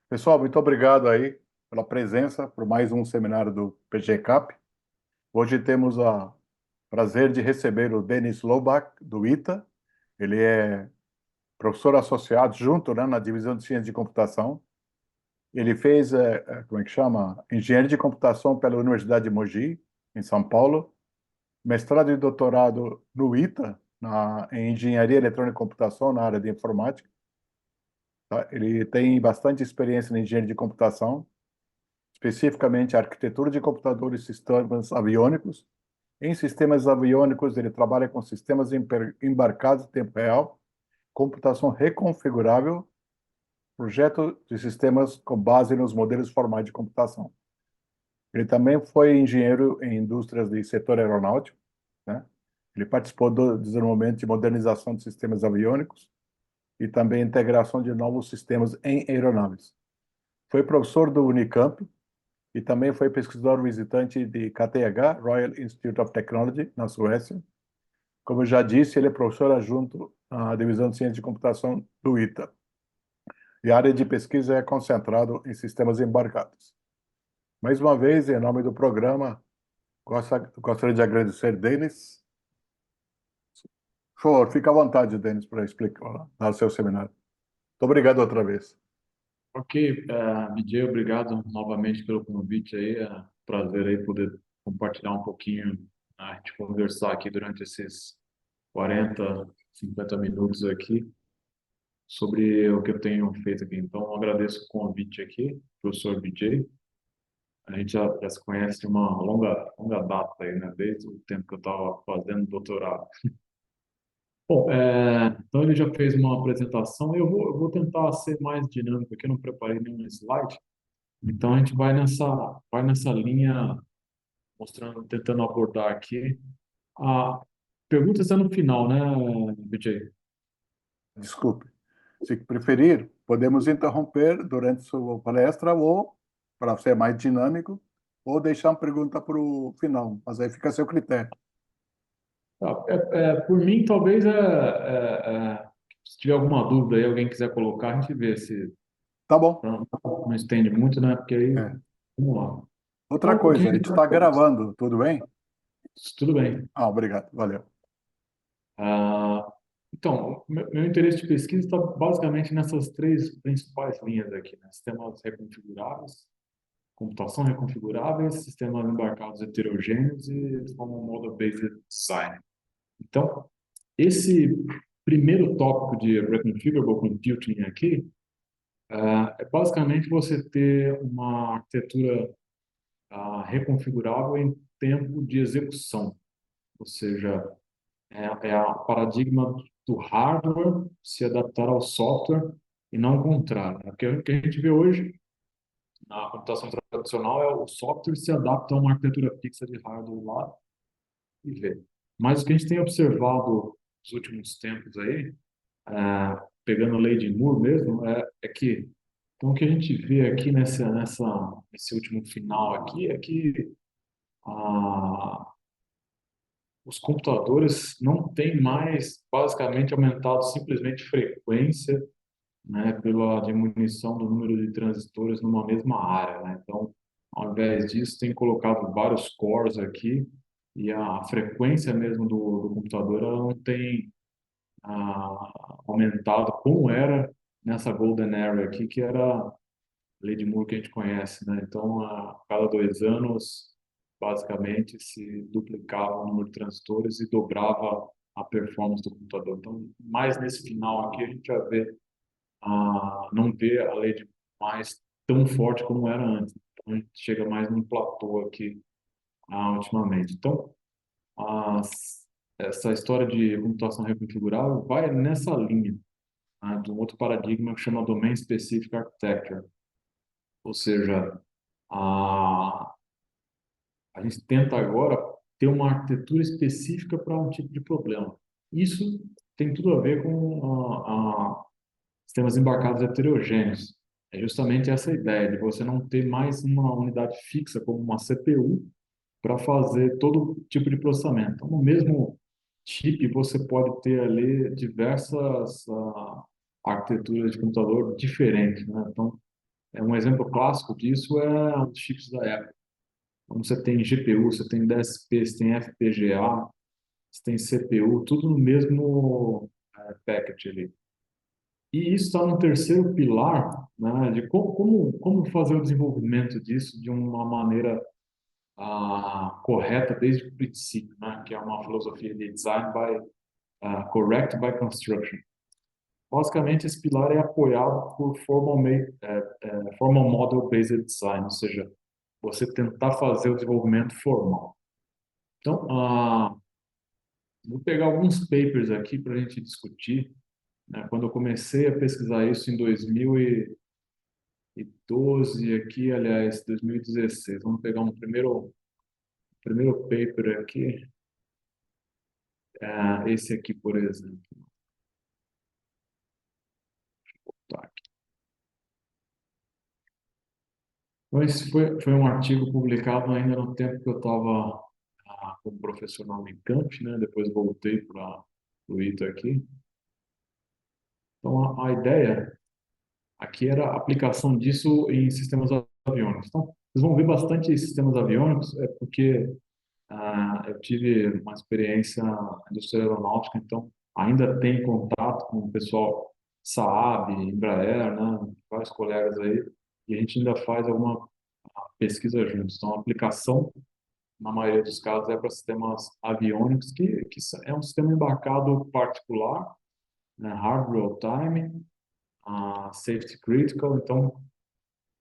Pessoal, muito obrigado aí pela presença por mais um seminário do PGCap. Hoje temos o prazer de receber o Denis Lobach, do ITA. Ele é professor associado junto, né, na divisão de ciência de computação. Ele fez, como é que chama? Engenharia de computação pela Universidade de Mogi, em São Paulo. Mestrado e doutorado no ITA, em engenharia eletrônica e computação, na área de informática. Tá? Ele tem bastante experiência na engenharia de computação, especificamente a arquitetura de computadores e sistemas aviônicos. Em sistemas aviônicos, ele trabalha com sistemas embarcados em tempo real, computação reconfigurável, projeto de sistemas com base nos modelos formais de computação. Ele também foi engenheiro em indústrias de setor aeronáutico, né? Ele participou do desenvolvimento e modernização de sistemas aviônicos e também integração de novos sistemas em aeronaves. Foi professor do Unicamp e também foi pesquisador visitante de KTH, Royal Institute of Technology, na Suécia. Como eu já disse, ele é professor adjunto à divisão de ciência de computação do ITA. E a área de pesquisa é concentrada em sistemas embarcados. Mais uma vez, em nome do programa, gostaria de agradecer, Denis. Por favor, fique à vontade, Denis, para explicar, dar o seu seminário. Muito obrigado outra vez. Ok, BJ, obrigado novamente pelo convite aí. É um prazer aí poder compartilhar um pouquinho, a gente conversar aqui durante esses 40, 50 minutos aqui sobre o que eu tenho feito aqui. Então, eu agradeço o convite aqui, professor BJ. A gente já se conhece de uma longa data aí, né? Desde o tempo que eu estava fazendo doutorado. Bom, então ele já fez uma apresentação. Eu vou tentar ser mais dinâmico aqui, eu não preparei nenhum slide. Então a gente vai nessa linha, mostrando, tentando abordar aqui. A pergunta está no final, né, BJ? Desculpe. Se preferir, podemos interromper durante sua palestra ou, para ser mais dinâmico, ou deixar uma pergunta para o final, mas aí fica a seu critério. Tá, por mim, talvez se tiver alguma dúvida aí, alguém quiser colocar, a gente vê se Tá bom. não estende muito, né? Porque aí, É. vamos lá. Outra Fala um pouquinho. coisa, a gente está gravando, tudo bem? Tudo bem. Ah, obrigado, valeu. Ah, então, meu interesse de pesquisa está basicamente nessas três principais linhas aqui, né? Sistemas reconfiguráveis, computação reconfiguráveis, sistemas embarcados heterogêneos e como model-based design. Então, esse primeiro tópico de reconfigurable computing aqui é basicamente você ter uma arquitetura reconfigurável em tempo de execução, ou seja, é a paradigma do hardware se adaptar ao software e não o contrário, né? Porque o que a gente vê hoje na computação tradicional é o software se adapta a uma arquitetura fixa de hardware lá e vê. Mas o que a gente tem observado nos últimos tempos aí, pegando a lei de Moore mesmo, é que então, o que a gente vê aqui nesse último final aqui é que ah, os computadores não têm mais basicamente aumentado simplesmente frequência, né, pela diminuição do número de transistores numa mesma área, né? Então, ao invés disso, tem colocado vários cores aqui e a frequência mesmo do computador ela não tem aumentado como era nessa Golden Era aqui, que era a lei de Moore que a gente conhece, né? Então, a cada 2 anos, basicamente, se duplicava o número de transistores e dobrava a performance do computador. Então, mais nesse final aqui, a gente já vê não vê a lei de mais tão forte como era antes. Então, a gente chega mais num platô aqui ultimamente. Então, essa história de computação reconfigurável vai nessa linha, né, de um outro paradigma que chama Domain Specific Architecture, ou seja, a, a gente tenta agora ter uma arquitetura específica para um tipo de problema. Isso tem tudo a ver com sistemas embarcados heterogêneos. É justamente essa ideia de você não ter mais uma unidade fixa como uma CPU para fazer todo tipo de processamento. Então, no mesmo chip, você pode ter ali diversas arquiteturas de computador diferentes, né? Então, Um exemplo clássico disso é os chips da Apple. Então, você tem GPU, você tem DSP, você tem FPGA, você tem CPU, tudo no mesmo packet ali. E isso está no terceiro pilar, né, de como fazer o desenvolvimento disso de uma maneira correta desde o princípio, né, que é uma filosofia de design by correct by construction. Basicamente, esse pilar é apoiado por formal model based design, ou seja, você tentar fazer o desenvolvimento formal. Então, vou pegar alguns papers aqui para a gente discutir, né? Quando eu comecei a pesquisar isso em 2012, aqui, aliás, 2016. Vamos pegar um primeiro paper aqui, esse aqui, por exemplo. Tá aqui. Então, esse foi um artigo publicado ainda no tempo que eu estava como professor na Unicamp, né? Depois voltei para o ITA aqui. Então, a ideia aqui era a aplicação disso em sistemas aviônicos. Então, vocês vão ver bastante sistemas aviônicos, porque eu tive uma experiência na indústria aeronáutica, então ainda tenho contato com o pessoal Saab, Embraer, né, vários colegas aí, e a gente ainda faz alguma pesquisa juntos. Então, a aplicação, na maioria dos casos, é para sistemas aviônicos, que é um sistema embarcado particular, né, hard real-time, safety critical, então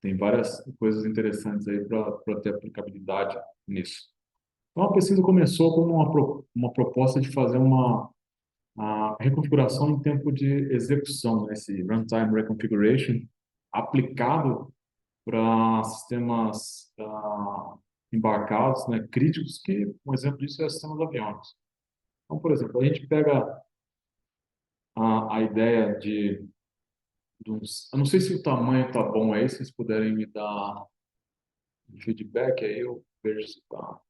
tem várias coisas interessantes aí para ter aplicabilidade nisso. Então, a pesquisa começou como uma proposta de fazer a reconfiguração em tempo de execução, né? Esse runtime reconfiguration, aplicado para sistemas embarcados, né, críticos, que um exemplo disso é sistemas aviônicos. Então, por exemplo, a gente pega a ideia eu não sei se o tamanho está bom aí, se vocês puderem me dar um feedback aí, eu vejo se está.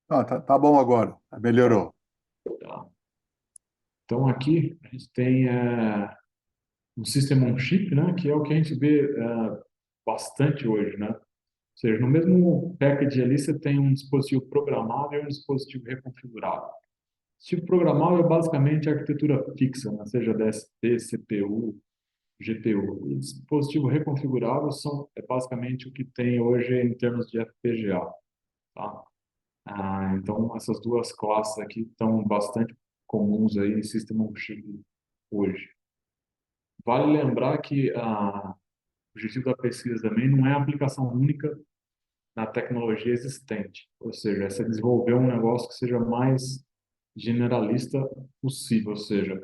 Ah, tá bom agora. Melhorou. Tá. Então, aqui a gente tem um System on Chip, né, que é o que a gente vê bastante hoje, né? Ou seja, no mesmo package ali você tem um dispositivo programável e um dispositivo reconfigurável. Dispositivo programável é basicamente a arquitetura fixa, né? Seja DSP, CPU, GPU. E dispositivo reconfigurável é basicamente o que tem hoje em termos de FPGA, tá? Então, essas duas classes aqui estão bastante comuns aí em System on Chip hoje. Vale lembrar que o objetivo da pesquisa também não é a aplicação única na tecnologia existente, ou seja, é você desenvolver um negócio que seja mais generalista possível, ou seja,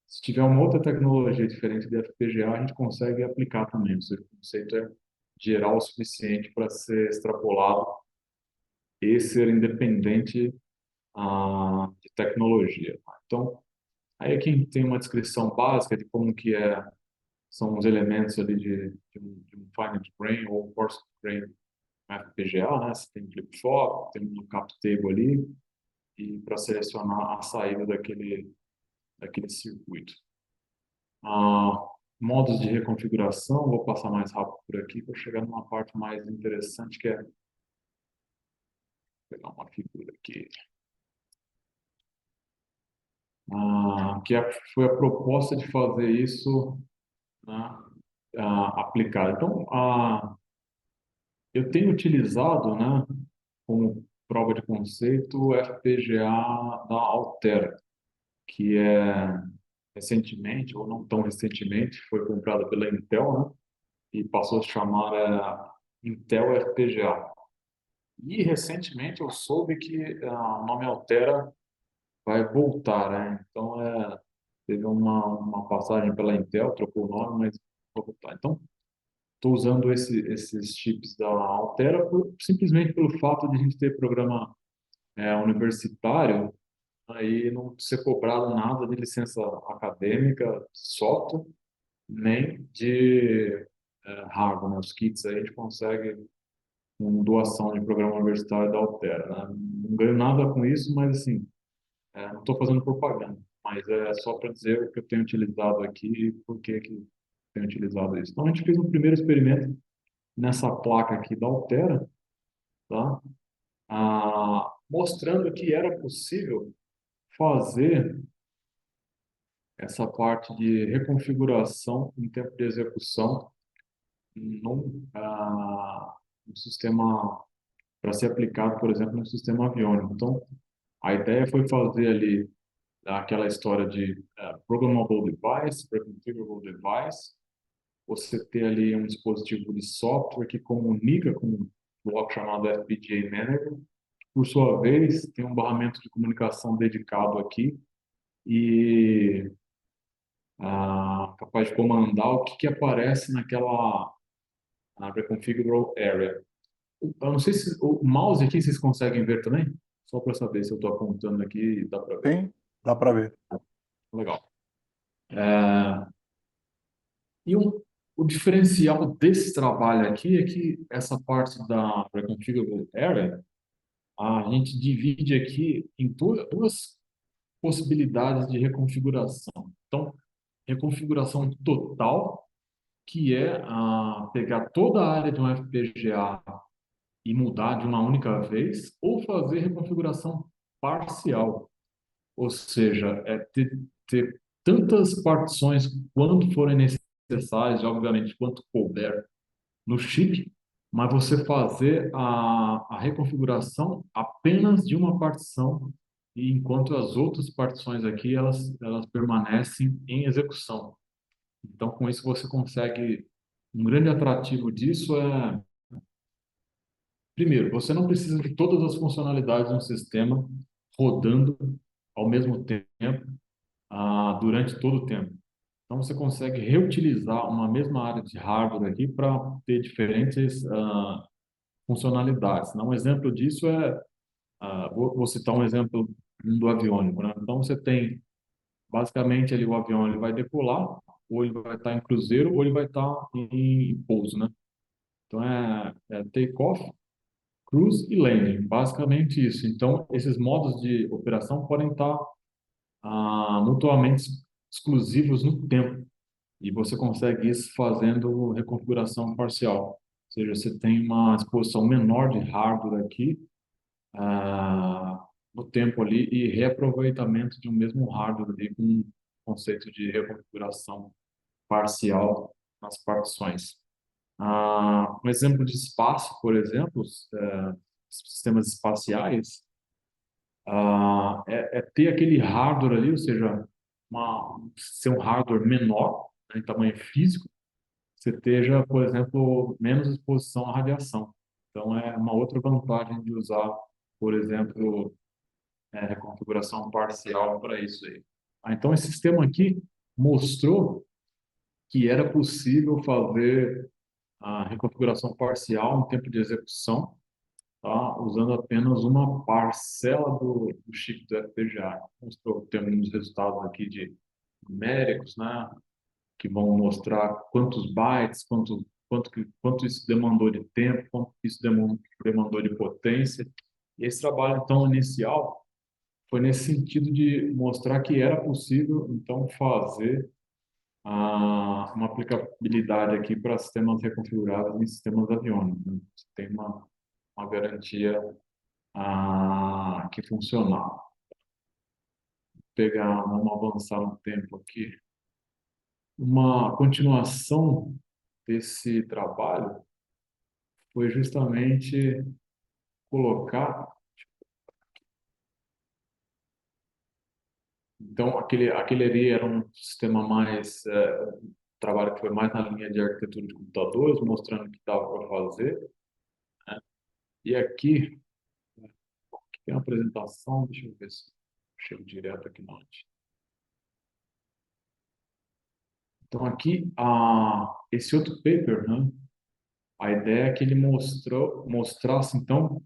se tiver uma outra tecnologia diferente de FPGA, a gente consegue aplicar também, ou seja, o conceito é geral o suficiente para ser extrapolado e ser independente de tecnologia. Então, aí aqui a gente tem uma descrição básica de como que são os elementos ali de um finite grain ou coarse grain FPGA, né? Você tem flip-flop, tem um cap table ali, e para selecionar a saída daquele circuito. Modos de reconfiguração, vou passar mais rápido por aqui para chegar numa parte mais interessante, que é pegar uma figura aqui, foi a proposta de fazer isso, né, aplicado. Então, eu tenho utilizado, né, como prova de conceito o FPGA da Altera, que recentemente, ou não tão recentemente, foi comprada pela Intel, né, e passou a se chamar Intel FPGA. E recentemente eu soube que o nome Altera vai voltar, né? Então, teve uma passagem pela Intel, trocou o nome, mas vai voltar. Então, estou usando esses chips da Altera simplesmente pelo fato de a gente ter programa universitário, aí não ser cobrado nada de licença acadêmica, software, nem de hardware, né? Os kits aí a gente consegue com doação de programa universitário da Altera, né? Não ganho nada com isso, mas assim, não estou fazendo propaganda, mas é só para dizer o que eu tenho utilizado aqui e por que tenho utilizado isso. Então, a gente fez um primeiro experimento nessa placa aqui da Altera, tá? Mostrando que era possível fazer essa parte de reconfiguração em tempo de execução num sistema para ser aplicado, por exemplo, no sistema aviônico. Então, a ideia foi fazer ali aquela história de programmable device, reconfigurable device, você ter ali um dispositivo de software que comunica com um bloco chamado FPGA Manager, por sua vez, tem um barramento de comunicação dedicado aqui e capaz de comandar o que aparece naquela reconfigurable area. Eu não sei se o mouse aqui vocês conseguem ver também, só para saber se eu estou apontando aqui e dá para ver. Sim, dá para ver. Legal. É, e o diferencial desse trabalho aqui é que essa parte da reconfigurable area, a gente divide aqui em duas possibilidades de reconfiguração. Então, reconfiguração total, que é pegar toda a área de um FPGA e mudar de uma única vez, ou fazer reconfiguração parcial, ou seja, ter tantas partições quanto forem necessárias, e obviamente quanto couber no chip, mas você fazer a reconfiguração apenas de uma partição, e enquanto as outras partições aqui elas permanecem em execução. Então, com isso você consegue um grande atrativo disso é primeiro, você não precisa de todas as funcionalidades de um sistema rodando ao mesmo tempo, durante todo o tempo. Então, você consegue reutilizar uma mesma área de hardware aqui para ter diferentes funcionalidades. Né? Um exemplo disso é, vou citar um exemplo do aviônico. Né? Então, você tem, basicamente, ali o avião ele vai decolar, ou ele vai estar em cruzeiro, ou ele vai estar em pouso. Né? Então, é take-off, cruise e landing, basicamente isso. Então, esses modos de operação podem estar mutuamente exclusivos no tempo e você consegue isso fazendo reconfiguração parcial. Ou seja, você tem uma exposição menor de hardware aqui no tempo ali e reaproveitamento de um mesmo hardware ali com um conceito de reconfiguração parcial nas partições. Um exemplo de espaço, por exemplo, sistemas espaciais, é ter aquele hardware ali, ou seja, ser um hardware menor, né, em tamanho físico, você esteja, por exemplo, menos exposição à radiação. Então, é uma outra vantagem de usar, por exemplo, reconfiguração parcial para isso aí. Então, esse sistema aqui mostrou que era possível fazer a reconfiguração parcial em tempo de execução, tá? Usando apenas uma parcela do chip do FPGA. Mostrou, temos resultados aqui de numéricos, né? Que vão mostrar quantos bytes, quanto isso demandou de tempo, quanto isso demandou de potência. E esse trabalho, então, inicial foi nesse sentido de mostrar que era possível, então, fazer uma aplicabilidade aqui para sistemas reconfiguráveis em sistemas aviônicos. Né? Você tem uma garantia que funcionar. Vou vamos avançar no tempo aqui. Uma continuação desse trabalho foi justamente colocar. Então, aquele ali era um sistema mais. Trabalho que foi mais na linha de arquitetura de computadores, mostrando o que dava para fazer. Né? E aqui, tem uma apresentação, deixa eu ver se chego direto aqui na onde. Então, aqui, esse outro paper, né? A ideia é que ele mostrasse, então,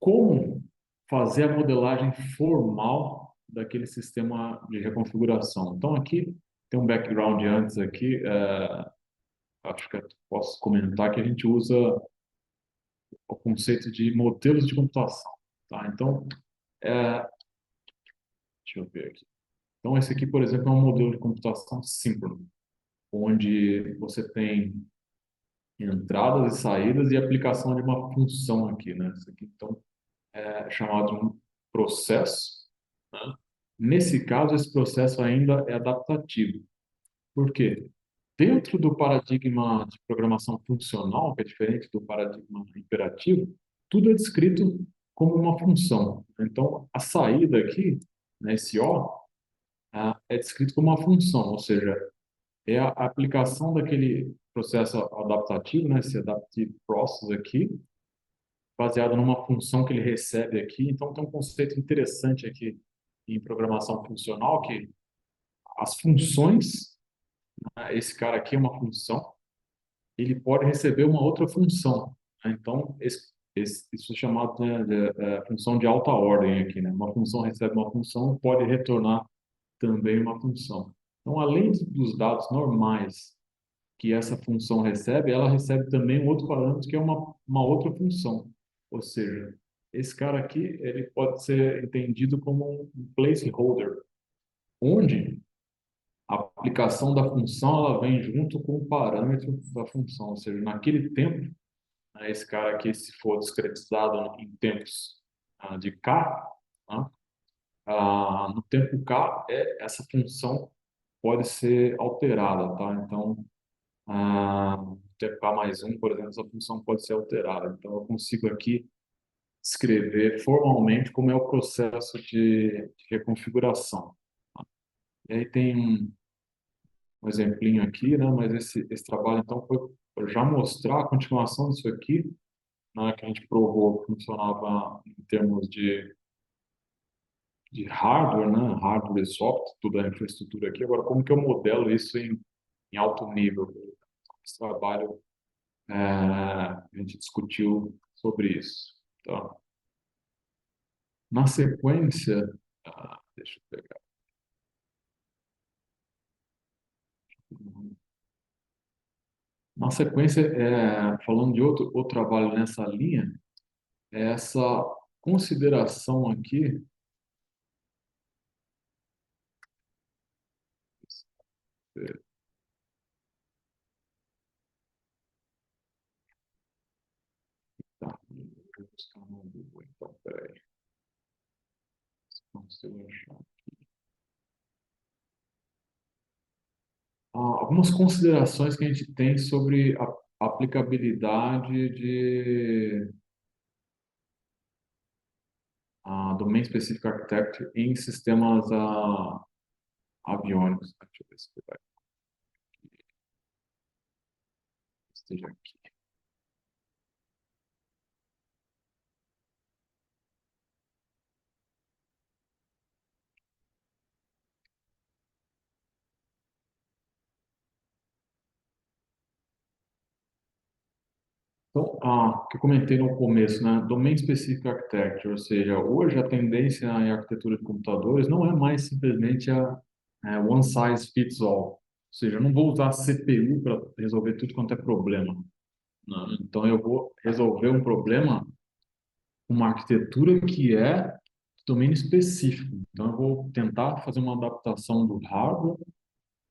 como fazer a modelagem formal daquele sistema de reconfiguração. Então, aqui tem um background antes aqui, acho que eu posso comentar que a gente usa o conceito de modelos de computação. Tá? Então, deixa eu ver aqui. Então, esse aqui, por exemplo, é um modelo de computação síncrono, onde você tem entradas e saídas e aplicação de uma função aqui, né? Isso aqui, então, é chamado de um processo, né? Nesse caso, esse processo ainda é adaptativo. Por quê? Dentro do paradigma de programação funcional, que é diferente do paradigma imperativo, tudo é descrito como uma função. Então, a saída aqui, né, esse O, é descrito como uma função, ou seja, é a aplicação daquele processo adaptativo, né, esse adaptive process aqui, baseado numa função que ele recebe aqui. Então, tem um conceito interessante aqui em programação funcional, que as funções, né, esse cara aqui é uma função, ele pode receber uma outra função, né? Então, isso é chamado, né, de função de alta ordem aqui, né? Uma função recebe uma função, pode retornar também uma função. Então, além dos dados normais que essa função recebe, ela recebe também um outro parâmetro que é uma outra função. Ou seja, esse cara aqui, ele pode ser entendido como um placeholder, onde a aplicação da função ela vem junto com o parâmetro da função. Ou seja, naquele tempo, né, esse cara aqui, se for discretizado em tempos de k, né, no tempo k, essa função pode ser alterada, tá? Então, TK mais um, por exemplo, essa função pode ser alterada. Então, eu consigo aqui escrever formalmente como é o processo de reconfiguração. E aí tem um exemplinho aqui, né? Mas esse trabalho, então, foi para já mostrar a continuação disso aqui, né? Que a gente provou que funcionava em termos de hardware, né? Hardware e software, toda a infraestrutura aqui. Agora, como que eu modelo isso em alto nível? Esse trabalho a gente discutiu sobre isso. Então, na sequência, deixa eu pegar. Na sequência, falando de outro trabalho nessa linha, é essa consideração aqui. Tá, vou buscar no Google, então, peraí. Não sei achar. Algumas considerações que a gente tem sobre a aplicabilidade de Domain Specific Architecture em sistemas aviônicos. Deixa eu ver se vai esteja aqui. Então, que eu comentei no começo, né? Domain Specific Architecture, ou seja, hoje a tendência em arquitetura de computadores não é mais simplesmente a one size fits all. Ou seja, eu não vou usar CPU para resolver tudo quanto é problema, né? Então, eu vou resolver um problema com uma arquitetura que é de domínio específico. Então, eu vou tentar fazer uma adaptação do hardware.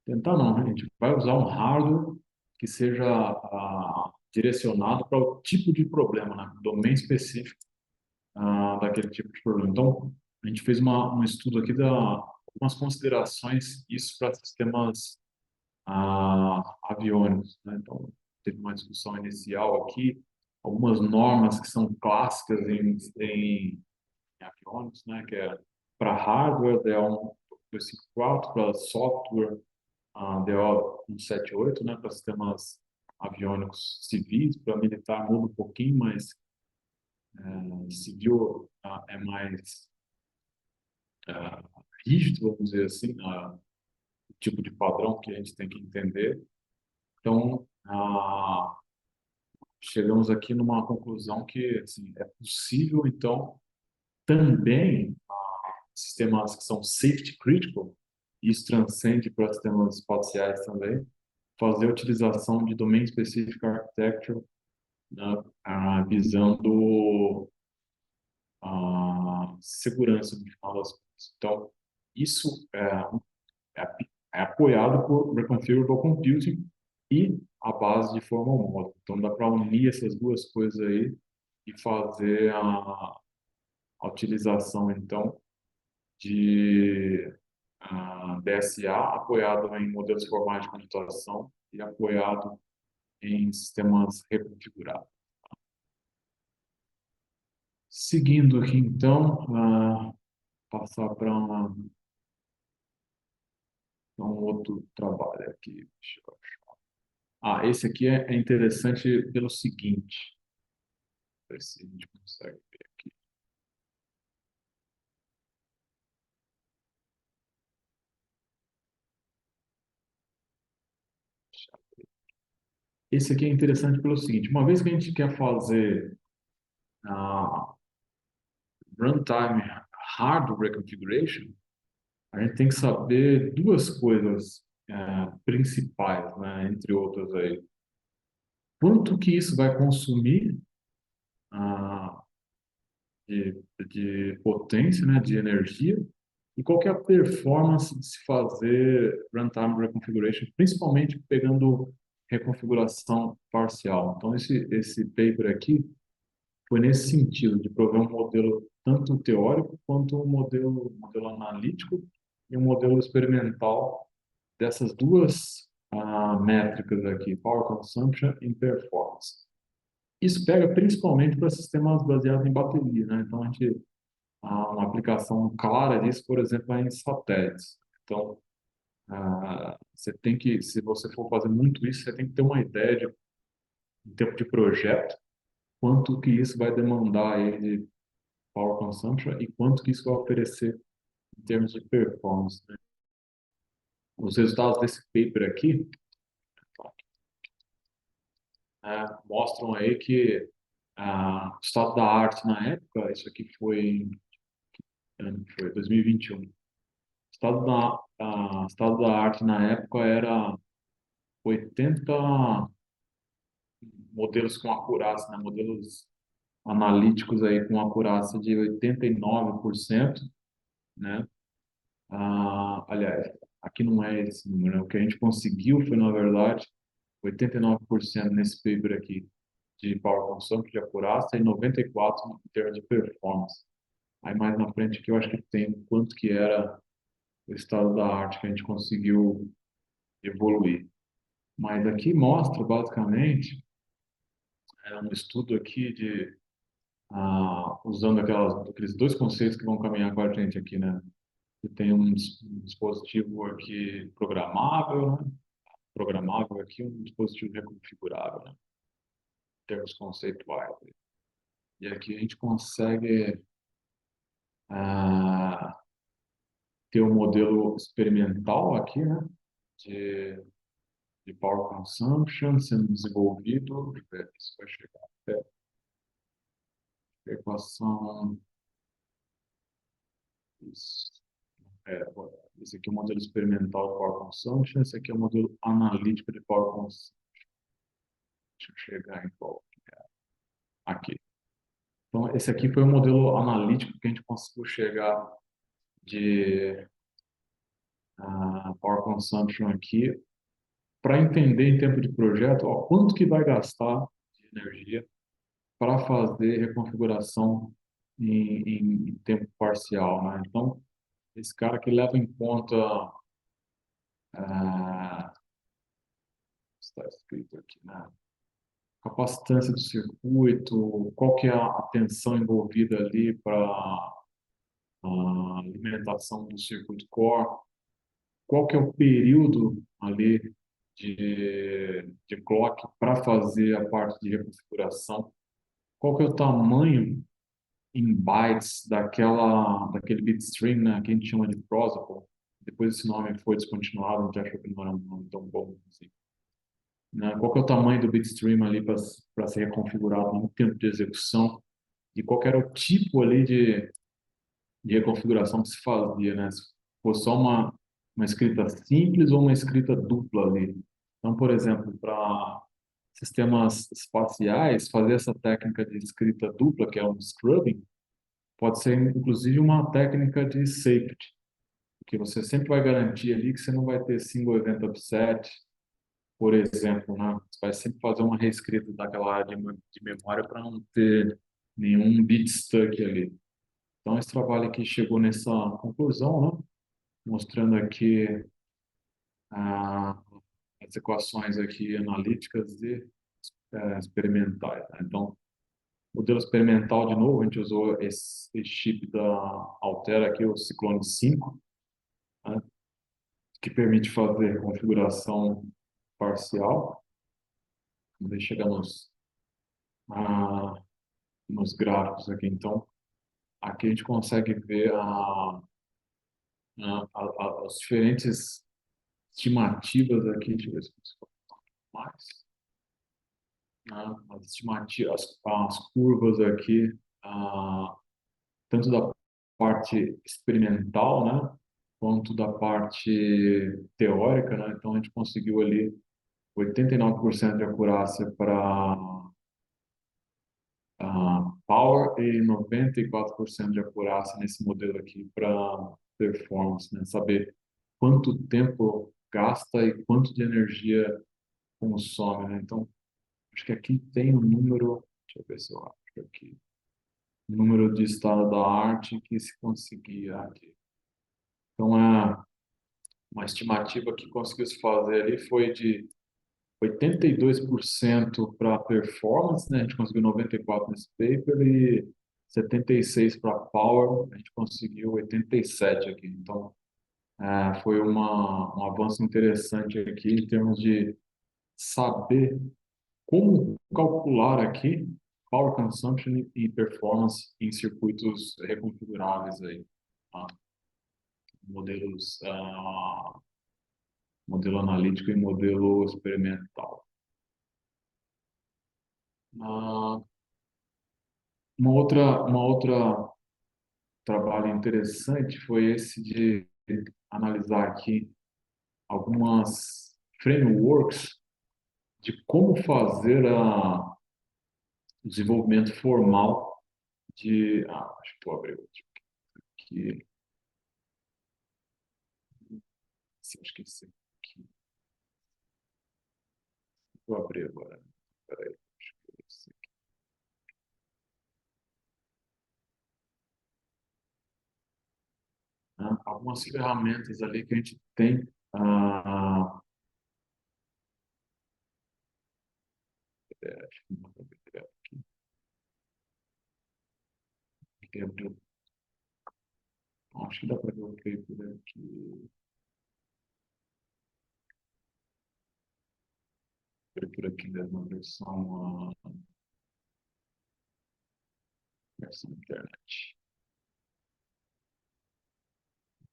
Tentar não, né? A gente vai usar um hardware que seja direcionado para o tipo de problema, né? Domain específico daquele tipo de problema. Então, a gente fez um estudo aqui da algumas considerações isso para sistemas aviônicos, né? Então, teve uma discussão inicial aqui, algumas normas que são clássicas em aviônicos, né? Que é para hardware, DO 254, para software, DO 178, né? Para sistemas aviônicos civis, para militar muda um pouquinho, mas civil é mais rígido, vamos dizer assim, o tipo de padrão que a gente tem que entender. Então, chegamos aqui numa conclusão que assim, é possível, então, também sistemas que são safety critical, e isso transcende para sistemas espaciais também, fazer a utilização de Domain Specific Architecture, né, visando a segurança no final das contas. Então, isso é apoiado por Reconfigurable Computing e à base de formal model. Então, dá para unir essas duas coisas aí e fazer a utilização, então, de DSA apoiado em modelos formais de computação e apoiado em sistemas reconfigurados. Seguindo aqui, então, passar para um outro trabalho aqui. Deixa eu achar. Esse aqui é interessante pelo seguinte. Ver se a gente consegue ver aqui. Esse aqui é interessante pelo seguinte. Uma vez que a gente quer fazer a runtime hardware configuration, a gente tem que saber duas coisas principais, né, entre outras aí. Quanto que isso vai consumir ah, de potência, né, de energia, e qual que é a performance de se fazer runtime reconfiguration, principalmente pegando reconfiguração parcial. Então, esse paper aqui foi nesse sentido, de prover um modelo tanto teórico quanto um modelo analítico e um modelo experimental dessas duas métricas aqui, Power Consumption e Performance. Isso pega principalmente para sistemas baseados em bateria, né? Então, a gente, uma aplicação clara disso, por exemplo, é em satélites. Então, você tem que, se você for fazer muito isso, você tem que ter uma ideia de, em tempo de projeto, quanto que isso vai demandar aí de power consumption e quanto que isso vai oferecer em termos de performance, né? Os resultados desse paper aqui mostram aí que o estado da arte na época, isso aqui foi 2021, o estado da arte na época era 80 modelos com acurácia, né? Modelos analíticos aí com acurácia de 89%, né? Aliás, aqui não é esse número, né? O que a gente conseguiu foi, na verdade, 89% nesse paper aqui de power consumption, de acurácia, e 94% em termos de performance. Aí mais na frente aqui eu acho que tem quanto que era o estado da arte que a gente conseguiu evoluir. Mas aqui mostra, basicamente, um estudo aqui de usando aqueles dois conceitos que vão caminhar com a gente aqui, né? Que tem um dispositivo aqui programável, né? Programável aqui, um dispositivo reconfigurável, né? Em termos conceituais. E aqui a gente consegue ah, ter um modelo experimental aqui, né? De, de power consumption sendo desenvolvido. Deixa eu ver se vai chegar até a equação. Isso. Esse aqui é o modelo experimental de power consumption, esse aqui é o modelo analítico de power consumption. Deixa eu chegar em qual que é. Aqui. Então, esse aqui foi o modelo analítico que a gente conseguiu chegar de power consumption aqui, para entender em tempo de projeto, quanto que vai gastar de energia para fazer reconfiguração em tempo parcial, né? Então, esse cara que leva em conta, está escrito aqui, né? Capacitância do circuito, qual que é a tensão envolvida ali para a alimentação do circuito core, qual que é o período ali de clock para fazer a parte de reconfiguração, qual que é o tamanho em bytes daquele bitstream, né, que a gente chama de protocol. Depois esse nome foi descontinuado, a gente achou que não era um nome tão bom assim. Né? Qual que é o tamanho do bitstream ali para ser reconfigurado no tempo de execução e qual que era o tipo ali de reconfiguração que se fazia, né? Se fosse só uma escrita simples ou uma escrita dupla ali. Então, por exemplo, para sistemas espaciais, fazer essa técnica de escrita dupla, que é um scrubbing, pode ser inclusive uma técnica de safety, porque você sempre vai garantir ali que você não vai ter single event upset, por exemplo, né? Você vai sempre fazer uma reescrita daquela área de memória para não ter nenhum bit stuck ali. Então, esse trabalho aqui chegou nessa conclusão, né? Mostrando aqui ah, as equações aqui analíticas e experimentais, né? Então, modelo experimental, de novo, a gente usou esse chip da Altera aqui, o Ciclone 5, né? Que permite fazer configuração parcial. Vamos chegar ah, nos gráficos aqui. Então, aqui a gente consegue ver as diferentes estimativas aqui. Deixa eu ver se eu consigo mais. As estimativas, as curvas aqui, tanto da parte experimental, né, quanto da parte teórica, né? Então, a gente conseguiu ali 89% de acurácia para power e 94% de acurácia nesse modelo aqui para performance, né? Saber quanto tempo gasta e quanto de energia consome, né? Então, acho que aqui tem um número, deixa eu ver se eu acho aqui, um número de estado da arte que se conseguia aqui. Então, uma estimativa que conseguiu se fazer ali foi de 82% para performance, né? A gente conseguiu 94 nesse paper e 76 para power, a gente conseguiu 87 aqui. Então, foi um avanço interessante aqui em termos de saber como calcular aqui power consumption e performance em circuitos reconfiguráveis aí, tá? Modelos, modelo analítico e modelo experimental. Ah, uma outra trabalho interessante foi esse de analisar aqui algumas frameworks de como fazer o desenvolvimento formal de... acho que vou abrir outro aqui. Acho que esse aqui. Vou abrir agora. Peraí, acho que é esse aqui. Algumas ferramentas ali que a gente tem. Acho que não vou abrir aqui. Aqui abriu. Acho que dá para ver o paper aqui. Por aqui mesmo, versão internet.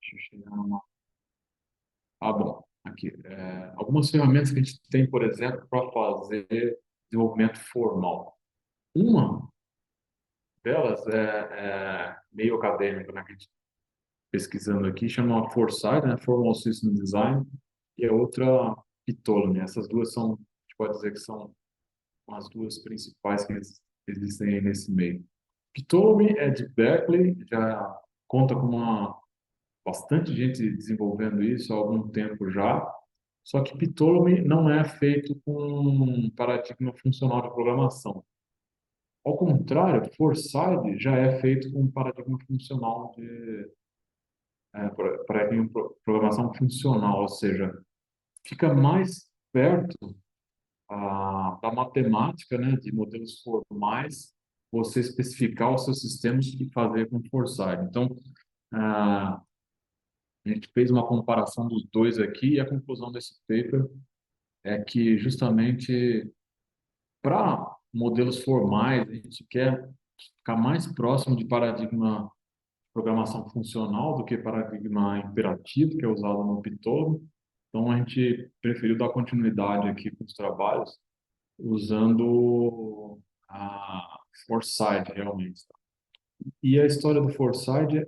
Deixa eu chegar numa... Bom, aqui. Algumas ferramentas que a gente tem, por exemplo, para fazer desenvolvimento formal. Uma delas é meio acadêmica, né, que a gente pesquisando aqui, chama Foresight, né, Formal System Design, e a outra Ptolemy. Essas duas são, a gente pode dizer que são as duas principais que existem aí nesse meio. Ptolemy é de Berkeley, já conta com bastante gente desenvolvendo isso há algum tempo já, só que Ptolemy não é feito com um paradigma funcional de programação. Ao contrário, Foresight já é feito com um paradigma funcional paradigma de programação funcional, ou seja, fica mais perto da matemática, né, de modelos formais, você especificar os seus sistemas e fazer com Foresight. Então, ah, a gente fez uma comparação dos dois aqui e a conclusão desse paper é que justamente para modelos formais a gente quer ficar mais próximo de paradigma de programação funcional do que paradigma imperativo que é usado no Python. Então a gente preferiu dar continuidade aqui com os trabalhos usando a Foresight realmente. E a história do Foresight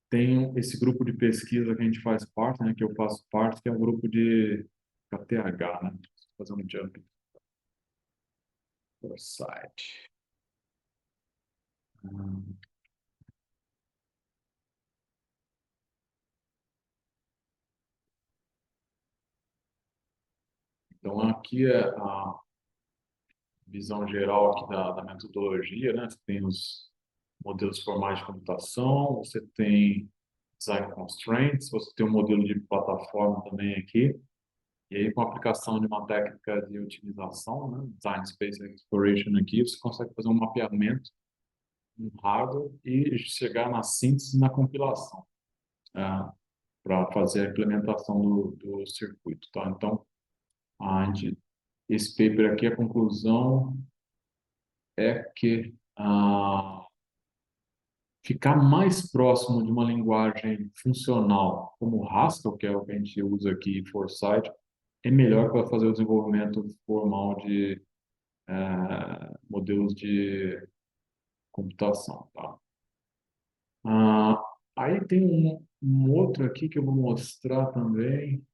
tem esse grupo de pesquisa que a gente faz parte, né, que eu faço parte, que é um grupo de KTH, né? Vou fazer um jump. Foresight. Hum, Então, aqui é a visão geral aqui da metodologia, né? Você tem os modelos formais de computação, você tem design constraints, você tem um modelo de plataforma também aqui, e aí com a aplicação de uma técnica de otimização, né? Design Space Exploration aqui, você consegue fazer um mapeamento no hardware e chegar na síntese e na compilação, para fazer a implementação do circuito, tá? Então, esse paper aqui, a conclusão é que ficar mais próximo de uma linguagem funcional, como Haskell, que é o que a gente usa aqui, e Foresight, é melhor para fazer o desenvolvimento formal de modelos de computação, tá? Ah, aí tem um outro aqui que eu vou mostrar também.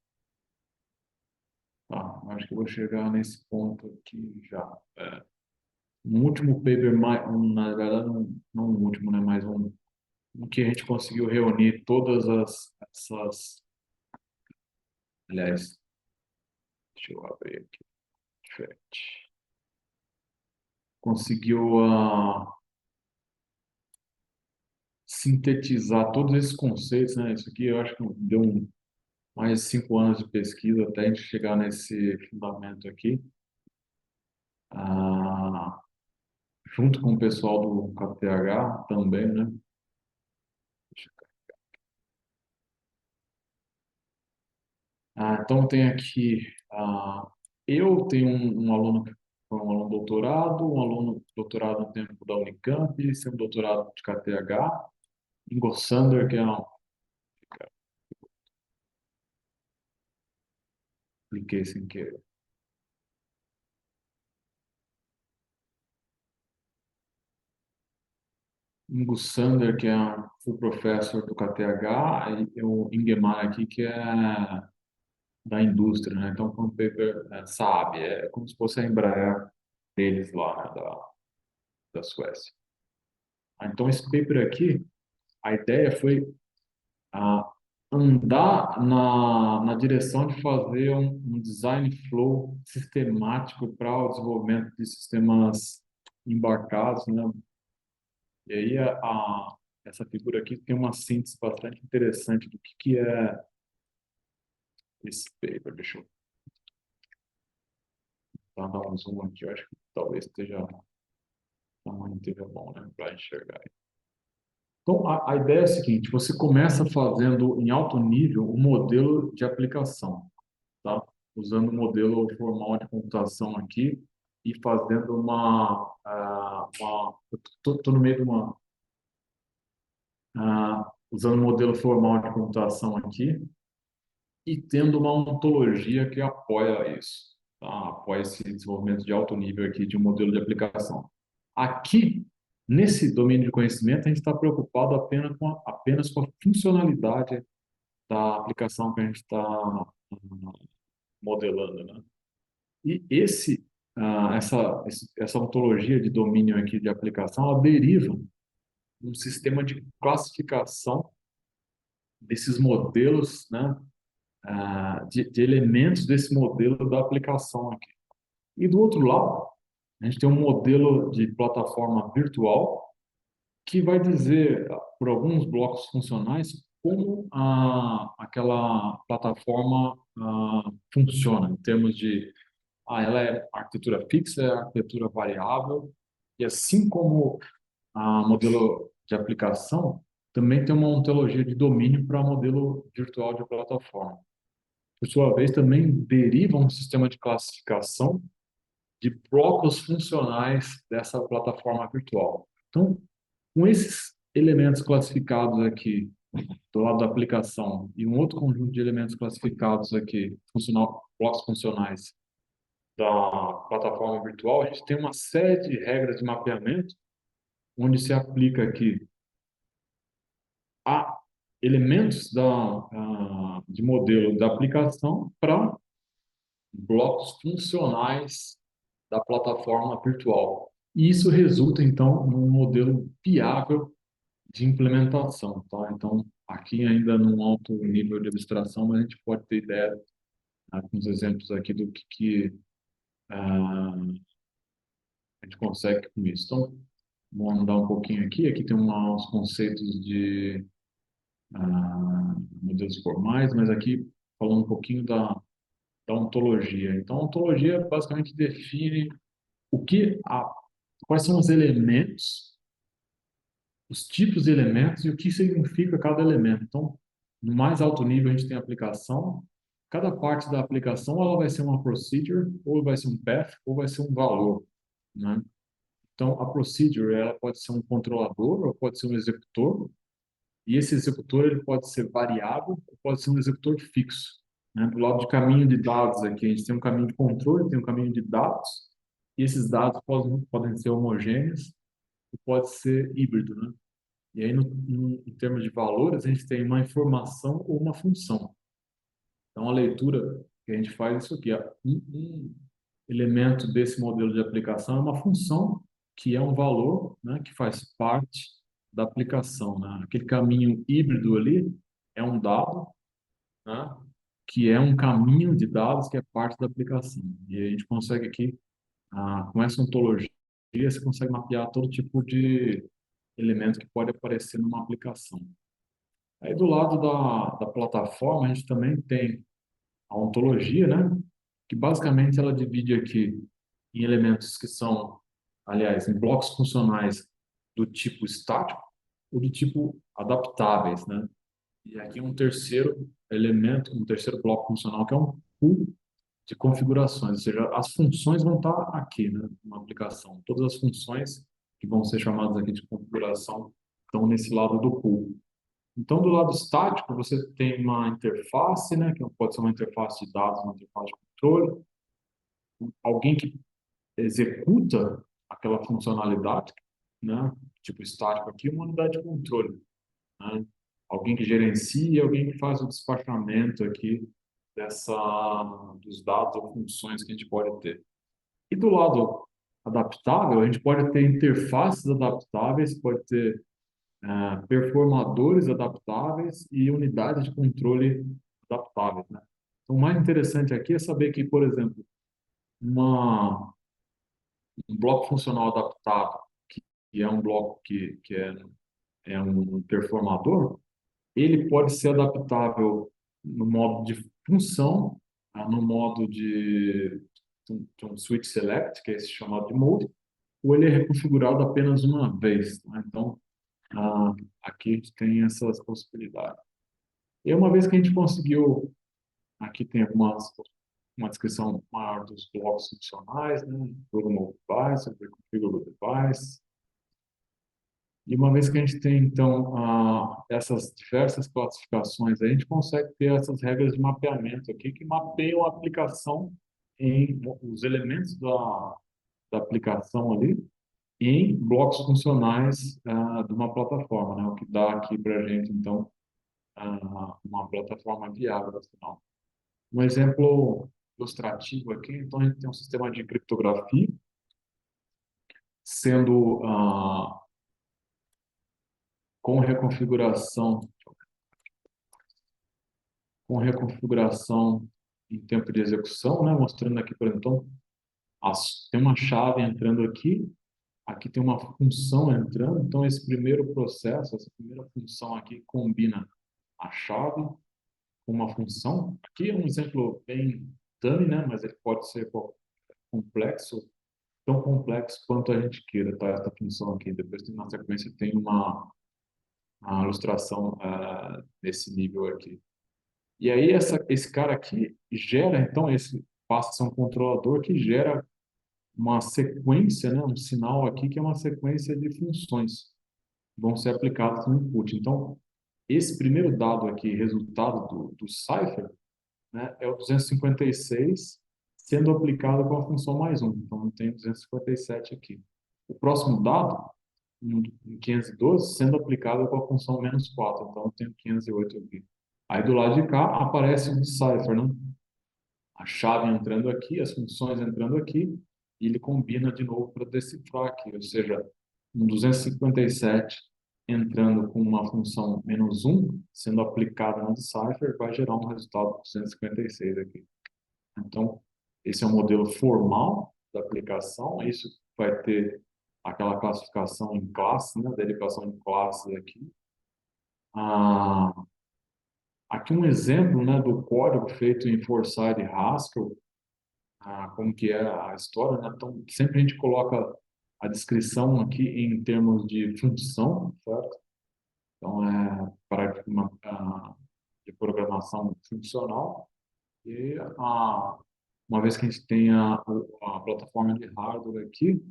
Tá, acho que eu vou chegar nesse ponto aqui já. Um último paper, na verdade, não um último, né, mas um que a gente conseguiu reunir todas essas. Aliás, deixa eu abrir aqui. Diferente. Conseguiu sintetizar todos esses conceitos, né? Isso aqui eu acho que deu mais de 5 anos de pesquisa até a gente chegar nesse fundamento aqui. Ah, junto com o pessoal do KTH também, né? Então tem aqui, eu tenho um aluno que foi um aluno doutorado, um aluno doutorado no tempo da Unicamp, segundo doutorado de KTH, Ingo Sander, que é um, cliquei sem querer. Ingo Sander, que é um full professor do KTH, e o Ingemar aqui, que é da indústria, né? Então, foi um paper Saab, é como se fosse a Embraer deles lá, né? Da Suécia. Então, esse paper aqui, a ideia foi a andar na direção de fazer um design flow sistemático para o desenvolvimento de sistemas embarcados, né? E aí essa figura aqui tem uma síntese bastante interessante do que é esse paper. Deixa eu dar um zoom aqui, eu acho que talvez o tamanho esteja bom, né, para enxergar. Então, a ideia é a seguinte: você começa fazendo em alto nível um modelo de aplicação, tá? Usando o modelo formal de computação aqui e fazendo tô no meio de usando o modelo formal de computação aqui e tendo uma ontologia que apoia isso, tá? Apoia esse desenvolvimento de alto nível aqui de um modelo de aplicação. Aqui, nesse domínio de conhecimento, a gente está preocupado apenas com a funcionalidade da aplicação que a gente está modelando, né? E essa ontologia de domínio aqui de aplicação, ela deriva de um sistema de classificação desses modelos, né, de elementos desse modelo da aplicação aqui. E do outro lado, a gente tem um modelo de plataforma virtual que vai dizer, por alguns blocos funcionais, como aquela plataforma funciona, em termos de ela é arquitetura fixa, é arquitetura variável, e assim como a modelo de aplicação, também tem uma ontologia de domínio para modelo virtual de plataforma. Por sua vez, também deriva um sistema de classificação de blocos funcionais dessa plataforma virtual. Então, com esses elementos classificados aqui do lado da aplicação e um outro conjunto de elementos classificados aqui, blocos funcionais da plataforma virtual, a gente tem uma série de regras de mapeamento onde se aplica aqui a elementos de modelo da aplicação para blocos funcionais da plataforma virtual. E isso resulta, então, num modelo viável de implementação, tá? Então, aqui ainda num alto nível de abstração, mas a gente pode ter ideia alguns exemplos aqui do ah, a gente consegue com isso. Então, vou andar um pouquinho aqui. Aqui tem uns conceitos de modelos formais, mas aqui falando um pouquinho da ontologia. Então, a ontologia basicamente define o que quais são os elementos, os tipos de elementos e o que significa cada elemento. Então, no mais alto nível, a gente tem a aplicação. Cada parte da aplicação ela vai ser uma procedure, ou vai ser um path, ou vai ser um valor, né? Então, a procedure ela pode ser um controlador ou pode ser um executor. E esse executor ele pode ser variável ou pode ser um executor fixo, né? Do lado de caminho de dados aqui, a gente tem um caminho de controle, tem um caminho de dados. E esses dados podem ser homogêneos e pode ser híbrido, né? E aí, em termos de valores, a gente tem uma informação ou uma função. Então, a leitura que a gente faz é isso aqui. Ó. Um elemento desse modelo de aplicação é uma função, que é um valor, né, que faz parte da aplicação. Né? Aquele caminho híbrido ali é um dado, né, que é um caminho de dados que é parte da aplicação. E a gente consegue aqui, com essa ontologia, você consegue mapear todo tipo de elemento que pode aparecer numa aplicação. Aí do lado da plataforma, a gente também tem a ontologia, né? Que basicamente ela divide aqui em elementos que são, aliás, em blocos funcionais do tipo estático ou do tipo adaptáveis, né? E aqui um terceiro elemento, um terceiro bloco funcional que é um pool de configurações, ou seja, as funções vão estar aqui, né, na aplicação. Todas as funções que vão ser chamadas aqui de configuração estão nesse lado do pool. Então, do lado estático, você tem uma interface, né, que pode ser uma interface de dados, uma interface de controle, alguém que executa aquela funcionalidade, né, tipo estático aqui, uma unidade de controle, né, alguém que gerencia, alguém que faz o despachamento aqui dos dados ou funções que a gente pode ter. E do lado adaptável, a gente pode ter interfaces adaptáveis, pode ter performadores adaptáveis e unidades de controle adaptáveis, né? Então, o mais interessante aqui é saber que, por exemplo, uma, um bloco funcional adaptável, que é um bloco é um performador, ele pode ser adaptável no modo de função, no modo de um switch select, que é esse chamado de mode, ou ele é reconfigurado apenas uma vez, né? Então, aqui a gente tem essas possibilidades. E uma vez que a gente conseguiu, aqui tem uma descrição maior dos blocos funcionais, né? Programable device, configurable device. E uma vez que a gente tem, então, essas diversas classificações, a gente consegue ter essas regras de mapeamento aqui, que mapeiam a aplicação em os elementos da aplicação ali, em blocos funcionais de uma plataforma, né? O que dá aqui para a gente, então, uma plataforma viável, afinal. Um exemplo ilustrativo aqui, então a gente tem um sistema de criptografia sendo com reconfiguração em tempo de execução, né? Mostrando aqui, por exemplo, então, tem uma chave entrando aqui tem uma função entrando, então esse primeiro processo, essa primeira função aqui combina a chave com uma função. Aqui é um exemplo bem dummy, né? Mas ele pode ser complexo, tão complexo quanto a gente queira, tá? Essa função aqui. Depois, na sequência, tem uma ilustração nesse nível aqui. E aí, esse cara aqui gera, então, esse passa a ser um controlador que gera uma sequência, né? Um sinal aqui que é uma sequência de funções que vão ser aplicadas no input. Então, esse primeiro dado aqui, resultado do cipher, né, é o 256 sendo aplicado com a função mais um. Então, tem 257 aqui. O próximo dado, em 512, sendo aplicado com a função menos 4. Então, eu tenho 508 aqui. Aí, do lado de cá, aparece o cipher, né? A chave entrando aqui, as funções entrando aqui, e ele combina de novo para decifrar aqui. Ou seja, um 257 entrando com uma função menos um, sendo aplicada no cipher, vai gerar um resultado de 256 aqui. Então, esse é um modelo formal da aplicação. Isso vai ter aquela classificação em classe, né? Derivação de classes aqui. Ah, aqui um exemplo, né, do código feito em Foresight e Haskell, como que é a história, né? Então, sempre a gente coloca a descrição aqui em termos de função, certo? Então, é paradigma de programação funcional. E uma vez que a gente tem a plataforma de hardware aqui,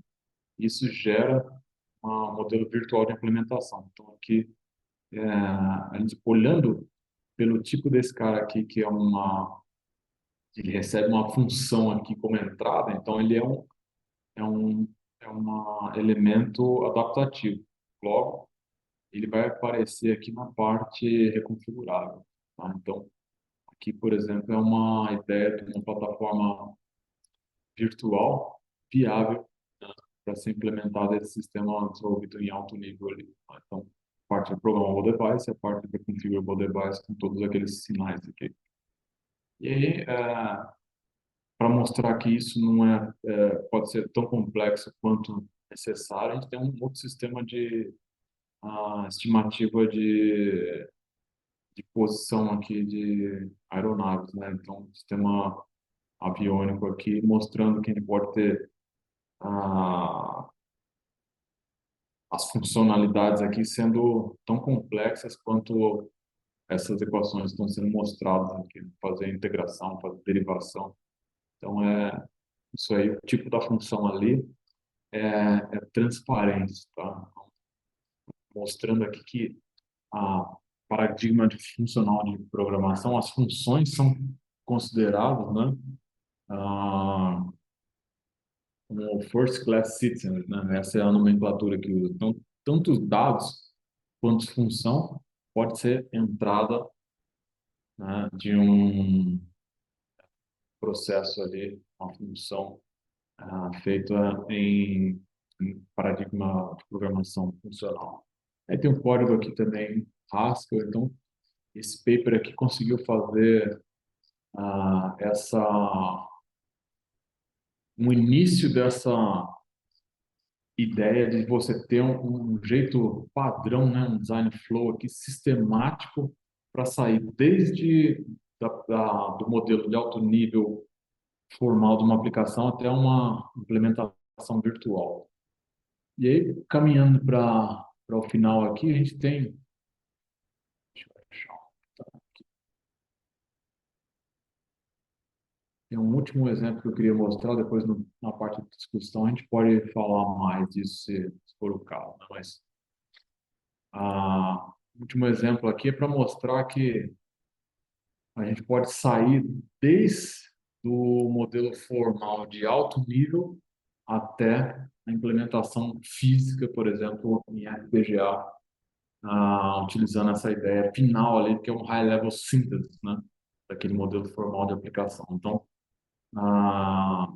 isso gera um modelo virtual de implementação. Então, aqui, a gente olhando pelo tipo desse cara aqui, que é ele recebe uma função aqui como entrada, então ele é um, é um elemento adaptativo. Logo, ele vai aparecer aqui na parte reconfigurável. Tá? Então, aqui, por exemplo, é uma ideia de uma plataforma virtual viável, né, para ser implementado esse sistema desenvolvido em alto nível ali. Tá? Então, a parte de programmable device, a parte de configurable device, com todos aqueles sinais aqui. E aí, para mostrar que isso não pode ser tão complexo quanto necessário, a gente tem um outro sistema de estimativa de posição aqui de aeronaves, né? Então, sistema aviônico aqui, mostrando que a gente pode ter ah, as funcionalidades aqui sendo tão complexas quanto essas equações estão sendo mostradas aqui, fazer integração, fazer derivação. Então, isso aí, o tipo da função ali é transparente, tá? Mostrando aqui que a paradigma de funcional de programação, as funções são consideradas, né, ah, como first class citizens, né? Essa é a nomenclatura que usa. Então, tanto os dados quanto função pode ser entrada, né, de um processo ali, uma função feita em paradigma de programação funcional. Aí tem um código aqui também, Haskell. Então, esse paper aqui conseguiu fazer um início dessa ideia de você ter um jeito padrão, né, um design flow aqui sistemático para sair desde do modelo de alto nível formal de uma aplicação até uma implementação virtual. E aí, caminhando para o final aqui, a gente tem, deixa eu achar, tem um último exemplo que eu queria mostrar, depois na parte de discussão a gente pode falar mais disso se for o caso, né? Mas o último exemplo aqui é para mostrar que a gente pode sair desde do modelo formal de alto nível até a implementação física, por exemplo, em FPGA, utilizando essa ideia final ali, que é um high level synthesis, né, daquele modelo formal de aplicação. Então, ah,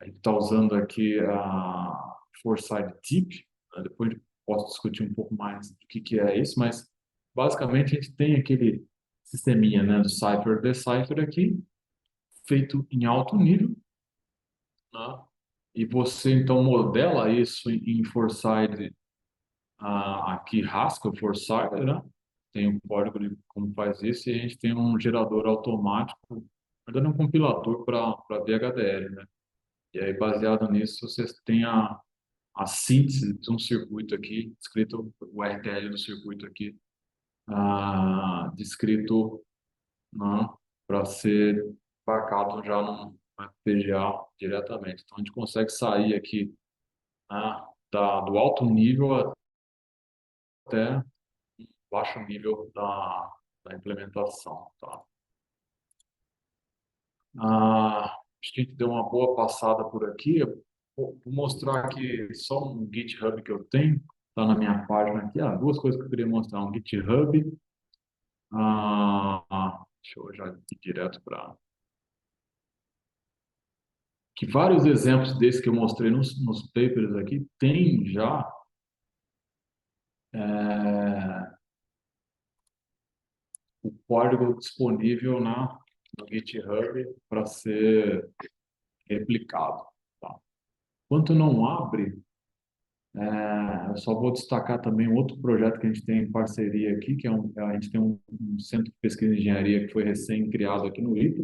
a gente está usando aqui a Foresight Deep, né, depois posso discutir um pouco mais do que é isso, mas basicamente a gente tem aquele sisteminha, né, do Cipher-Decipher aqui, feito em alto nível, né? E você então modela isso em Foresight, aqui Haskell Foresight, né? Tem um código de como faz isso e a gente tem um gerador automático, na verdade um compilador para VHDL, né? E aí baseado nisso você tem a síntese de um circuito aqui, descrito o RTL do circuito aqui, descrito, né, para ser embarcado já num FPGA diretamente. Então, a gente consegue sair aqui, né, do alto nível até baixo nível da implementação. Tá? Acho que a gente deu uma boa passada por aqui. Eu vou mostrar aqui só um GitHub que eu tenho, está na minha página aqui. Duas coisas que eu queria mostrar: um GitHub. Deixa eu já ir direto para que vários exemplos desses que eu mostrei nos papers aqui tem já o código disponível no GitHub para ser replicado. Tá? Enquanto não abre, eu só vou destacar também um outro projeto que a gente tem em parceria aqui, que a gente tem um centro de pesquisa de engenharia que foi recém-criado aqui no ITA,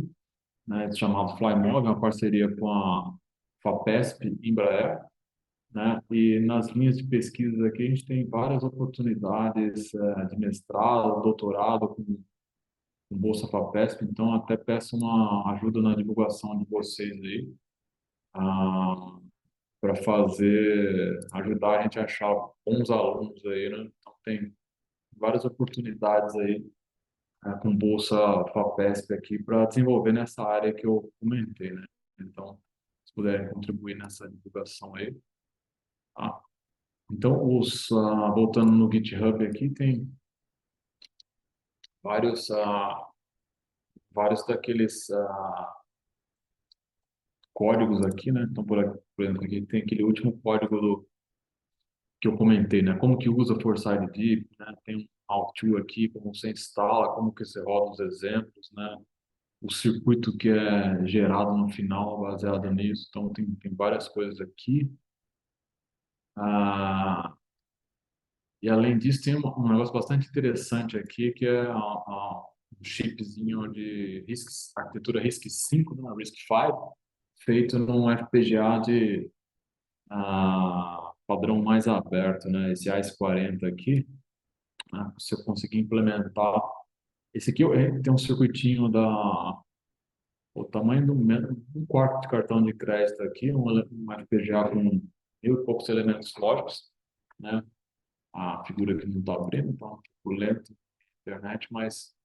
né, chamado FlyMob, uma parceria com a FAPESP e Embraer, né? E nas linhas de pesquisa aqui a gente tem várias oportunidades de mestrado, doutorado com Bolsa FAPESP, então até peço uma ajuda na divulgação de vocês aí, para ajudar a gente a achar bons alunos aí, né? Então tem várias oportunidades aí com Bolsa FAPESP aqui para desenvolver nessa área que eu comentei, né? Então, se puderem contribuir nessa divulgação aí, tá? Então, voltando no GitHub aqui, tem vários, vários daqueles códigos aqui, né? Então, por exemplo, aqui tem aquele último código que eu comentei, né? Como que usa Foresight Deep, né? Tem um how-to aqui, como você instala, como que você roda os exemplos, né? O circuito que é gerado no final, baseado nisso. Então, tem várias coisas aqui. Ah, e além disso, tem um negócio bastante interessante aqui, que é um chipzinho de arquitetura RISC-V, né? RISC-V, feito num FPGA de padrão mais aberto, né? Esse AS40 aqui, né? Se eu conseguir implementar. Esse aqui tem um circuitinho o tamanho um quarto de cartão de crédito aqui, um FPGA com mil e poucos elementos lógicos, né? A figura aqui não está abrindo, então um pouco lento na internet, mas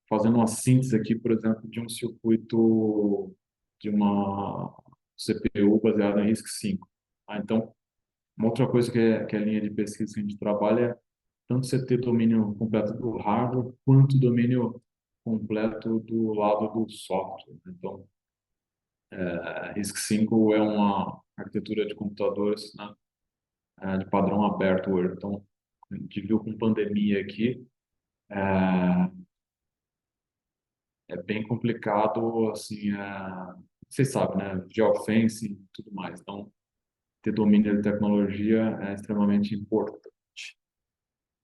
fazendo uma síntese aqui, por exemplo, de um circuito de uma CPU baseada em RISC-V. Então, uma outra coisa que é a linha de pesquisa que a gente trabalha é tanto você ter domínio completo do hardware, quanto domínio completo do lado do software. Então, a RISC-V é uma arquitetura de computadores, né, de padrão aberto hoje. Então, a gente viu com pandemia aqui, é, é bem complicado, assim, vocês sabem, né, geofencing e tudo mais. Então, ter domínio de tecnologia é extremamente importante.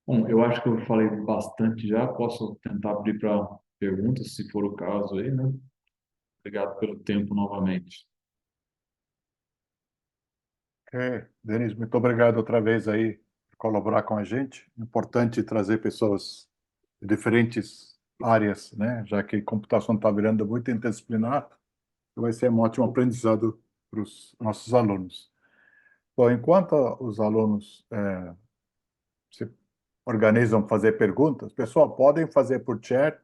Bom, eu acho que eu falei bastante já. Posso tentar abrir para perguntas, se for o caso aí, né? Obrigado pelo tempo novamente. Ok, Denis, muito obrigado outra vez aí por colaborar com a gente. Importante trazer pessoas de diferentes áreas, né? Já que computação está virando muito interdisciplinar, vai ser um ótimo aprendizado para os nossos alunos. Bom, enquanto os alunos se organizam fazer perguntas, pessoal, podem fazer por chat,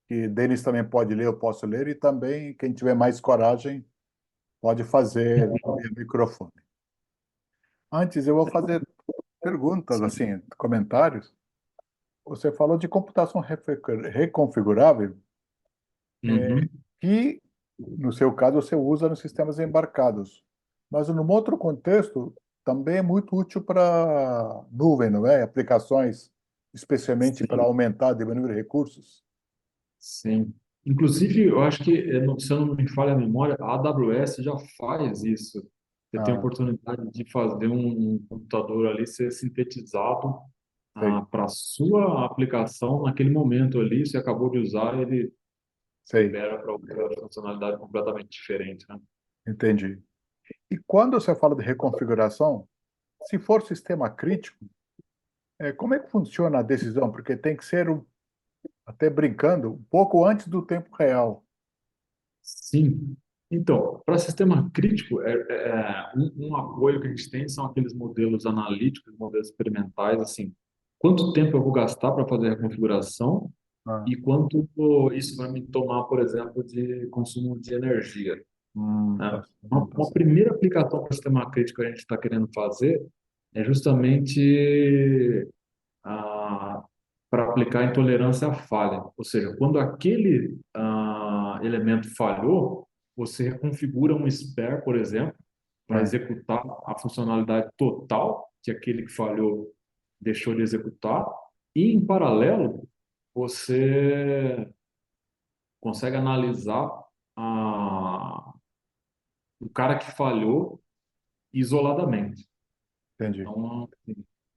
que Denis também pode ler, eu posso ler, e também quem tiver mais coragem pode fazer via microfone. Antes, eu vou fazer perguntas, assim, comentários. Você falou de computação reconfigurável, Uhum. que, no seu caso, você usa nos sistemas embarcados. Mas, num outro contexto, também é muito útil para nuvem, não é? Aplicações, especialmente para Sim, aumentar, diminuir recursos. sim. Inclusive, eu acho que, se eu não me falha a memória, a AWS já faz isso. Você tem a Ah, oportunidade de fazer um computador ali ser sintetizado sei, para a sua aplicação naquele momento ali. Você acabou de usar, ele sei, libera para outra funcionalidade completamente diferente, né? entendi. E quando você fala de reconfiguração, se for sistema crítico, como é que funciona a decisão? Porque tem que ser, até brincando, um pouco antes do tempo real. Sim. Então, para sistema crítico, um apoio que a gente tem são aqueles modelos analíticos, modelos experimentais, assim, quanto tempo eu vou gastar para fazer a configuração Ah, e quanto isso vai me tomar, por exemplo, de consumo de energia, né? tá Uma certo. primeira aplicação para sistema crítico que a gente está querendo fazer é justamente para aplicar intolerância à falha. Ou seja, quando aquele elemento falhou, você reconfigura um spare, por exemplo, para É, executar a funcionalidade total que aquele que falhou deixou de executar. E, em paralelo, você consegue analisar o cara que falhou isoladamente. Entendi. Então, assim,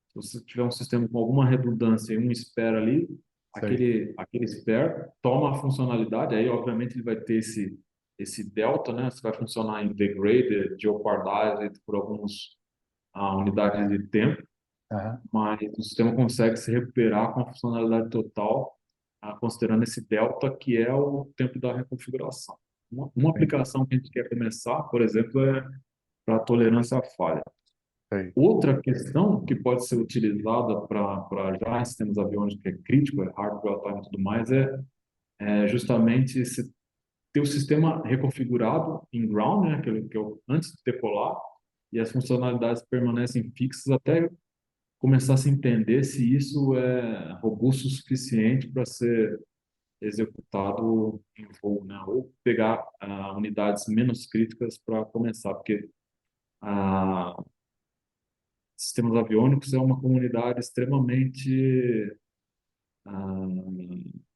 se você tiver um sistema com alguma redundância e um spare ali, Sei. aquele spare toma a funcionalidade, aí obviamente ele vai ter esse delta, né? Se vai funcionar em degraded, jeopardized por algumas unidades de tempo, Aham. mas o sistema consegue se recuperar com a funcionalidade total, considerando esse delta que é o tempo da reconfiguração. Uma Entendi. aplicação que a gente quer começar, por exemplo, é para tolerância à falha. Sei. Outra questão que pode ser utilizada para já em sistemas aviônicos que é crítico, é hardware, uptime e tudo mais, é justamente ter o sistema reconfigurado em ground, né, que é antes de decolar, e as funcionalidades permanecem fixas até começar a se entender se isso é robusto o suficiente para ser executado em voo, né, ou pegar unidades menos críticas para começar, porque ah, sistemas aviônicos é uma comunidade extremamente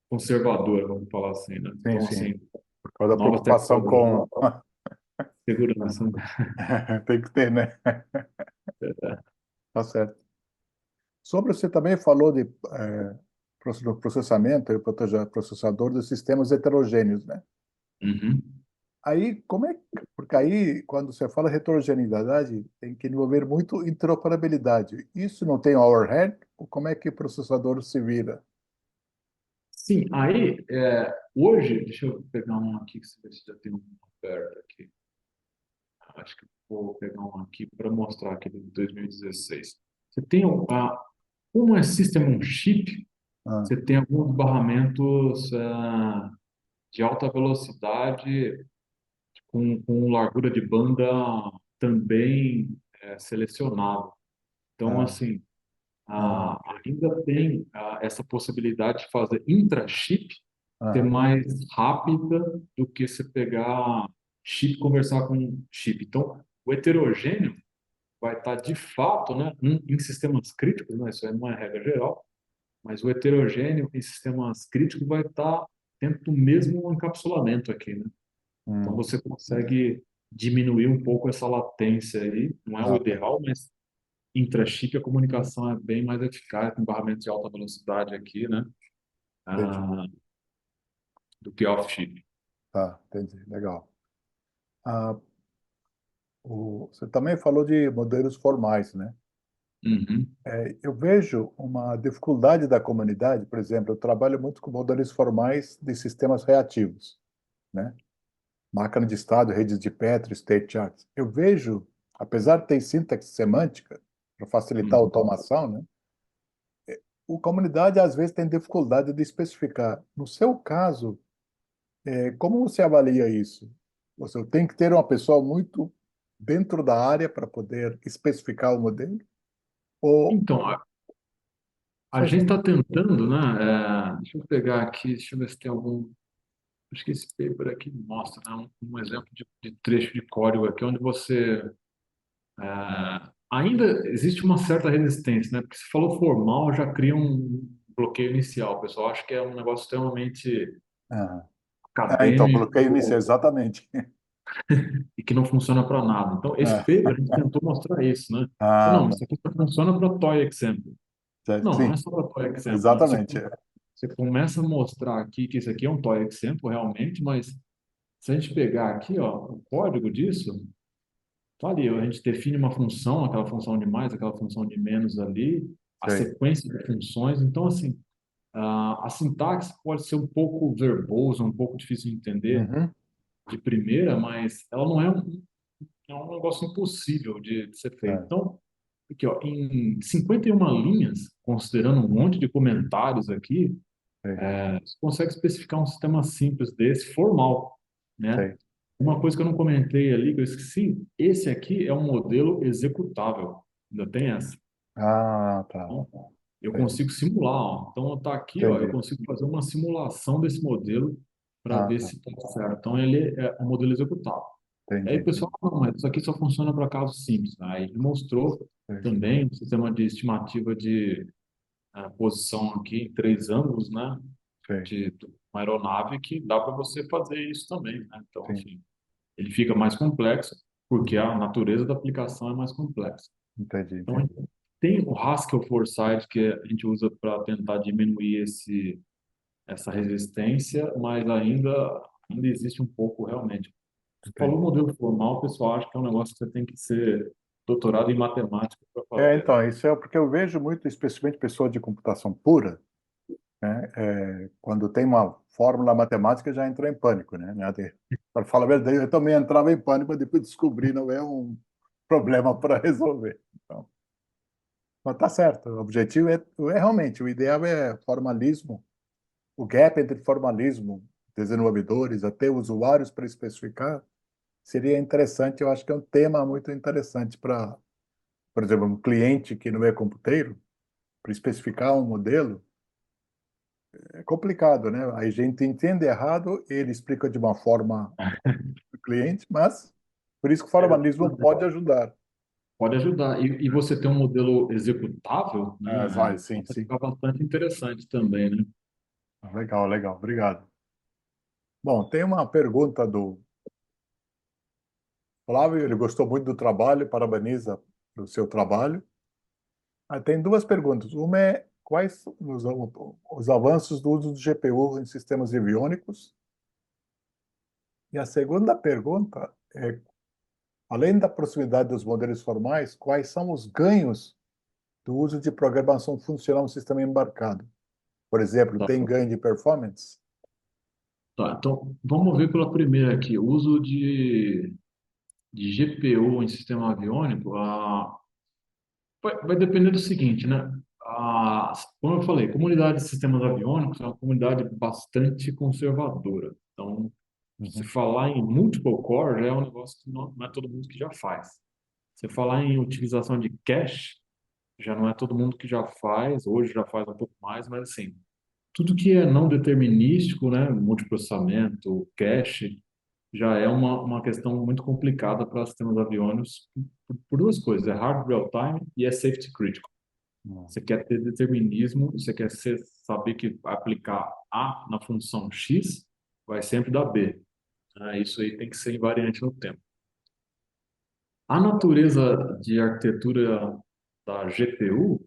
conservadora, vamos falar assim, né? Sim, Então, sim. assim, Por causa da novas preocupação tecnologias, com. segurança, né? Tem que ter, né? Tá certo. Sobre você também falou de do processamento e processador de sistemas heterogêneos, né? Uhum. Aí, como é que... Porque aí, quando você fala heterogeneidade, tem que envolver muito interoperabilidade. Isso não tem overhead? Ou como é que o processador se vira? Sim, aí, hoje, deixa eu pegar um aqui, que você vê se já tem um perto aqui. Acho que vou pegar um aqui para mostrar aqui de 2016. Você tem como é System on Chip, Ah, você tem alguns barramentos de alta velocidade com largura de banda também selecionável. Então, ah, assim, ah, ainda tem essa possibilidade de fazer intra-chip ser aham, mais rápida do que você pegar chip e conversar com chip. Então, o heterogêneo vai estar de fato, né, em sistemas críticos, né, isso aí não é regra geral, mas o heterogêneo em sistemas críticos vai estar dentro do mesmo encapsulamento aqui, né? Então hum, você consegue diminuir um pouco essa latência aí, não é o ah, tá, ideal, mas intra-chip a comunicação é bem mais eficaz com barramento de alta velocidade aqui, né? entendi. Ah, do que off-chip. Tá, entendi. Legal. Ah, você também falou de modelos formais, né? Uhum, Eu vejo uma dificuldade da comunidade, por exemplo, eu trabalho muito com modelos formais de sistemas reativos, né? Máquina de estado, redes de Petri, state charts. Eu vejo, apesar de ter sintaxe semântica para facilitar a uhum. automação, né? A comunidade às vezes tem dificuldade de especificar. No seu caso, como você avalia isso? Você tem que ter uma pessoa muito dentro da área para poder especificar o modelo? Ou Então, a gente está tentando, né? Deixa eu pegar aqui, deixa eu ver se tem algum. Acho que esse paper aqui mostra, né, um exemplo de trecho de código aqui, onde você. Ainda existe uma certa resistência, né? Porque se falou formal, já cria um bloqueio inicial. O pessoal acha que é um negócio extremamente ah, então, coloquei nisso, acadêmico exatamente. e que não funciona para nada. Então, esse Ah, paper, a gente tentou mostrar isso, né? ah, Não, tá. isso aqui só funciona para toy example. Certo. Não, não Sim, é só para toy example, né? exatamente. Você começa a mostrar aqui que isso aqui é um toy example realmente, mas se a gente pegar aqui, ó, o código disso, tá ali, a gente define uma função, aquela função de mais, aquela função de menos ali, a Sei. sequência de funções. Então, assim, a sintaxe pode ser um pouco verbosa, um pouco difícil de entender Uhum. de primeira, mas ela não é um negócio impossível de ser feito. É, Então, aqui, ó, em 51 linhas, considerando um monte de comentários aqui, sei, você consegue especificar um sistema simples desse, formal, né? sei. Uma coisa que eu não comentei ali, que eu esqueci, esse aqui é um modelo executável. Ainda tem essa. Ah, tá. Então, eu Sei. consigo simular, ó. Então, tá aqui, ó, eu Entendi. consigo fazer uma simulação desse modelo para Ah, ver tá. se está certo. Então, ele é um modelo executável. E aí, Entendi. o pessoal, não, mas isso aqui só funciona para casos simples. Aí ele mostrou Sei, também um sistema de estimativa de posição aqui em três ângulos, né? sei. uma aeronave que dá para você fazer isso também, né? Então, sim, assim, ele fica mais complexo porque a natureza da aplicação é mais complexa. entendi, Então, entendi. tem o Haskell Foresight que a gente usa para tentar diminuir essa resistência, mas ainda existe um pouco realmente. Você falou Entendi. modelo formal, o pessoal acha que é um negócio que você tem que ser doutorado em matemática para fazer, Então, né? isso é porque eu vejo muito, especialmente pessoas de computação pura, né? Quando tem uma fórmula matemática já entrou em pânico, né? Para falar a verdade, eu também entrava em pânico, mas depois descobri não é um problema para resolver. Então, mas tá certo, o objetivo é realmente, o ideal é formalismo, o gap entre formalismo, desenvolvedores, até usuários para especificar, seria interessante, eu acho que é um tema muito interessante para, por exemplo, um cliente que não é computeiro, para especificar um modelo, é complicado, né? Aí a gente entende errado, ele explica de uma forma para o cliente, mas por isso que o É, formalismo pode ajudar. pode ajudar. E você ter um modelo executável, Ah, né? vai, sim, Pode sim. ficar bastante interessante também, né? Legal, legal, obrigado. Bom, tem uma pergunta do Flávio, ele gostou muito do trabalho, parabeniza o seu trabalho. Tem duas perguntas. Uma é quais são os avanços do uso do GPU em sistemas aviônicos? E a segunda pergunta é, além da proximidade dos modelos formais, quais são os ganhos do uso de programação funcional no sistema embarcado? Por exemplo, Tá, tem ganho de performance? tá. Então, vamos ver pela primeira aqui. O uso de GPU em sistema aviônico, vai depender do seguinte, né? Como eu falei, comunidade de sistemas aviônicos é uma comunidade bastante conservadora. Então, se Uhum. falar em multiple core já é um negócio que não é todo mundo que já faz. Se falar em utilização de cache, já não é todo mundo que já faz, hoje já faz um pouco mais, mas assim, tudo que é não determinístico, né, multiprocessamento, cache, já é uma questão muito complicada para sistemas aviônicos por duas coisas, é hard real time e é safety critical. Uhum. Você quer ter determinismo, você quer saber que aplicar A na função X vai sempre dar B. Isso aí tem que ser invariante no tempo. A natureza de arquitetura da GPU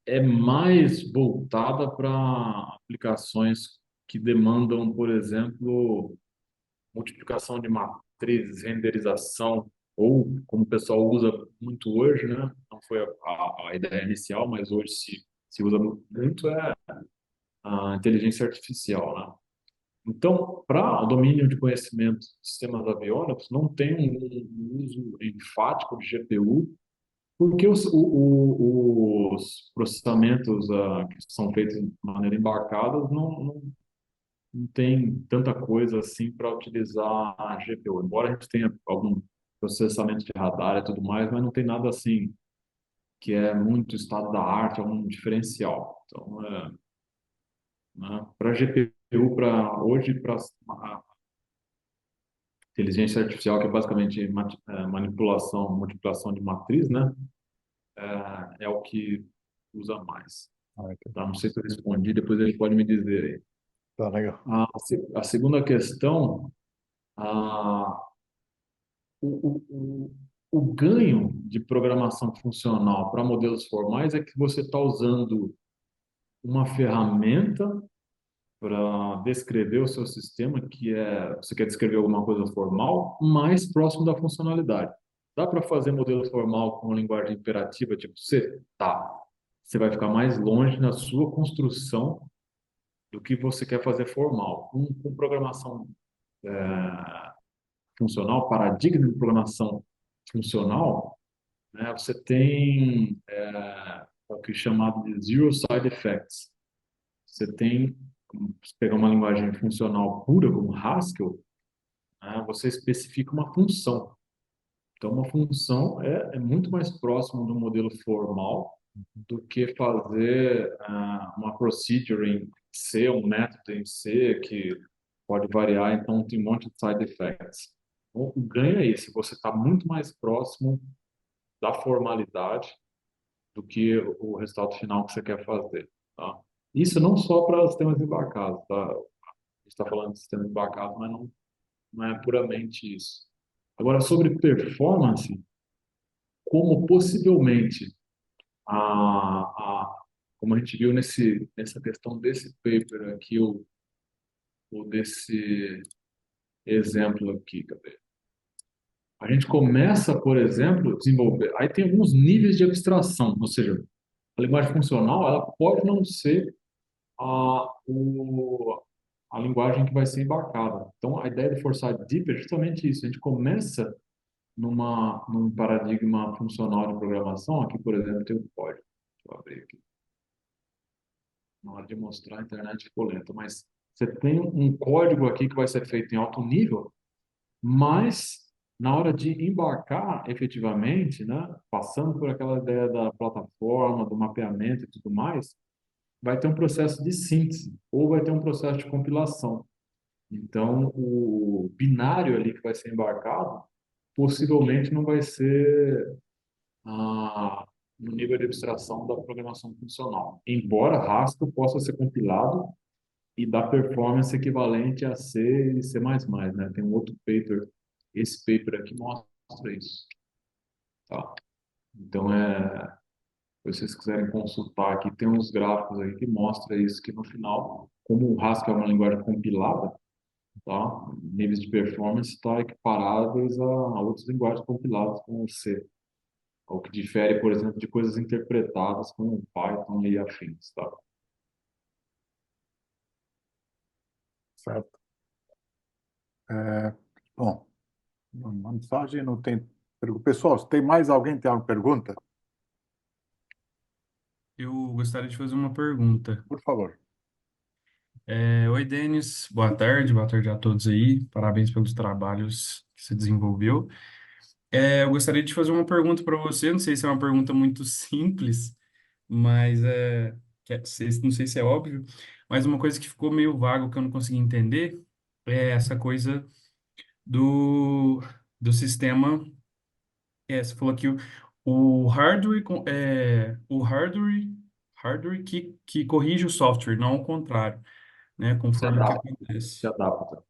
é mais voltada para aplicações que demandam, por exemplo, multiplicação de matrizes, renderização, ou como o pessoal usa muito hoje, né? Não foi a ideia inicial, mas hoje se usa muito é a inteligência artificial, né? Então, para o domínio de conhecimento de sistemas aviônicos, não tem um uso enfático de GPU, porque os processamentos que são feitos de maneira embarcada não tem tanta coisa assim para utilizar a GPU. Embora a gente tenha algum processamento de radar e tudo mais, mas não tem nada assim que é muito estado da arte, algum diferencial. Então, né, para GPU, para hoje, para inteligência artificial, que é basicamente manipulação, multiplicação de matriz, né? É o que usa mais. Ok. Tá? Não sei se eu respondi, depois ele pode me dizer aí. Tá legal. A segunda questão, a, o ganho de programação funcional para modelos formais é que você está usando uma ferramenta para descrever o seu sistema, você quer descrever alguma coisa formal, mais próximo da funcionalidade. Dá para fazer modelo formal com linguagem imperativa, tipo C? Tá. Você vai ficar mais longe na sua construção do que você quer fazer formal. Com programação funcional, paradigma de programação funcional, né, você tem o que é chamado de zero side effects. Você tem, se pegar uma linguagem funcional pura, como Haskell, né, você especifica uma função. Então, uma função é muito mais próximo do modelo formal do que fazer uma procedure em C, um método em C, que pode variar, então tem um monte de side effects. Então, o ganho é esse, você está muito mais próximo da formalidade do que o resultado final que você quer fazer, tá? Isso não só para sistemas embarcados, tá? A gente está falando de sistemas embarcados, mas não é puramente isso. Agora, sobre performance, como possivelmente como a gente viu nessa questão desse paper aqui, ou desse exemplo aqui, cadê? A gente começa, por exemplo, a desenvolver. Aí tem alguns níveis de abstração, ou seja, a linguagem funcional ela pode não ser a linguagem que vai ser embarcada. Então, a ideia de forçar deep é justamente isso. A gente começa num paradigma funcional de programação. Aqui, por exemplo, tem um código. Deixa eu abrir aqui. Na hora de mostrar, a internet ficou lenta. Mas você tem um código aqui que vai ser feito em alto nível, mas na hora de embarcar efetivamente, né, passando por aquela ideia da plataforma, do mapeamento e tudo mais, vai ter um processo de síntese ou vai ter um processo de compilação. Então, o binário ali que vai ser embarcado possivelmente não vai ser no nível de abstração da programação funcional. Embora Haskell possa ser compilado e dar performance equivalente a C e C++, né? Tem um outro paper, esse paper aqui mostra isso, tá? Então, se vocês quiserem consultar aqui, tem uns gráficos aí que mostra isso, que no final, como o Haskell é uma linguagem compilada, tá? Níveis de performance estão equiparados a outras linguagens compiladas com o C, o que difere, por exemplo, de coisas interpretadas com o Python e afins, tá? Certo. É, bom, uma mensagem não tem. Pessoal, se tem mais alguém que tem alguma pergunta? Eu gostaria de fazer uma pergunta. Por favor. Oi, Denis. Boa tarde a todos aí. Parabéns pelos trabalhos que você desenvolveu. Eu gostaria de fazer uma pergunta para você. Não sei se é uma pergunta muito simples, mas não sei se é óbvio, mas uma coisa que ficou meio vago que eu não consegui entender é essa coisa do, do sistema. Você falou que o hardware, hardware que corrige o software, não o contrário, né? Se Conforme o que adapta, se acontece. adapta.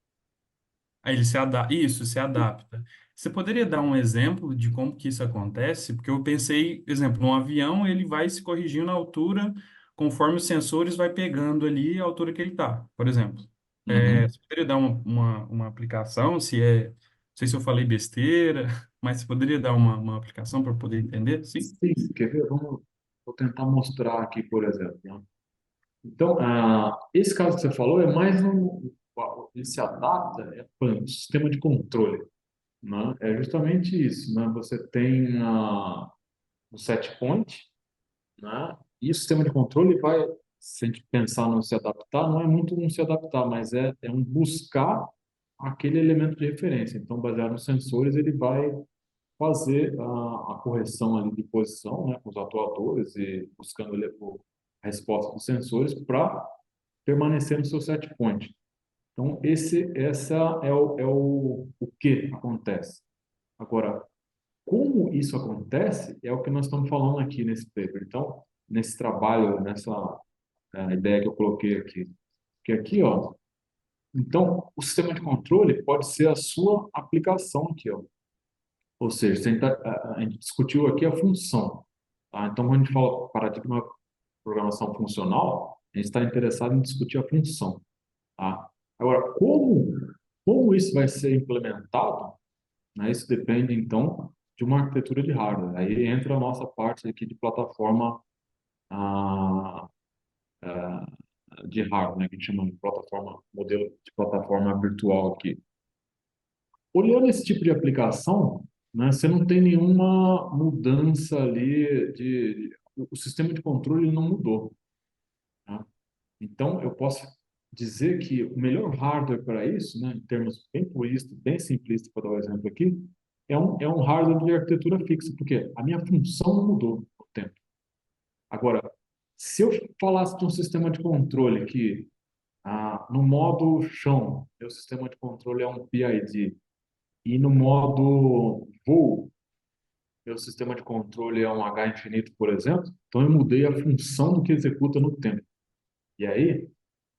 Aí ele se adapta, isso, se adapta. Você poderia dar um exemplo de como que isso acontece? Porque eu pensei, exemplo, um avião, ele vai se corrigindo a altura conforme os sensores vai pegando ali a altura que ele está, por exemplo. Uhum. Você poderia dar uma aplicação, não sei se eu falei besteira, mas você poderia dar uma aplicação para poder entender? Sim? Sim, quer ver? Vou tentar mostrar aqui, por exemplo, né? Então, esse caso que você falou é mais ele se adapta para um sistema de controle, né? É justamente isso, né? Você tem o set point, né? E o sistema de controle vai, se a gente pensar no se adaptar, não é muito um se adaptar, mas é um buscar aquele elemento de referência. Então, baseado nos sensores, ele vai fazer a correção ali de posição, né, com os atuadores e buscando ali a resposta dos sensores para permanecer no seu set point. Então, essa o que acontece. Agora, como isso acontece é o que nós estamos falando aqui nesse paper. Então, nesse trabalho, nessa ideia que eu coloquei aqui, que aqui, ó, então, o sistema de controle pode ser a sua aplicação aqui, ó. Ou seja, a gente discutiu aqui a função, tá? Então, quando a gente fala paradigma de programação funcional, a gente está interessado em discutir a função, tá? Agora, como isso vai ser implementado, né? Isso depende, então, de uma arquitetura de hardware. Aí entra a nossa parte aqui de plataforma ah, ah, de hardware, né? Que a gente chama de plataforma, modelo de plataforma virtual aqui. Olhando esse tipo de aplicação, né, você não tem nenhuma mudança ali o sistema de controle não mudou, tá? Então, eu posso dizer que o melhor hardware para isso, né, em termos bem puristas, bem simplistas, para dar um exemplo aqui, é um hardware de arquitetura fixa, porque a minha função não mudou com o tempo. Agora, se eu falasse de um sistema de controle que, no modo chão, meu sistema de controle é um PID, e no modo voo, meu sistema de controle é um H infinito, por exemplo, então eu mudei a função do que executa no tempo. E aí,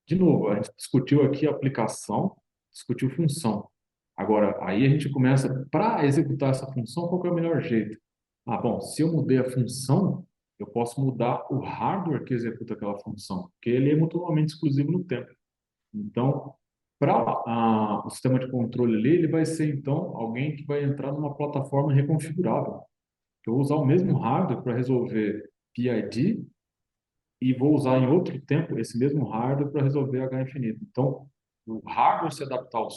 de novo, a gente discutiu aqui a aplicação, discutiu função. Agora, aí a gente começa, para executar essa função, qual que é o melhor jeito? Ah, bom, se eu mudei a função, eu posso mudar o hardware que executa aquela função, porque ele é mutuamente exclusivo no tempo. Então, para o sistema de controle ali, ele vai ser, então, alguém que vai entrar numa plataforma reconfigurável. Eu vou usar o mesmo hardware para resolver PID e vou usar em outro tempo esse mesmo hardware para resolver H infinito. Então, o hardware se adaptar ao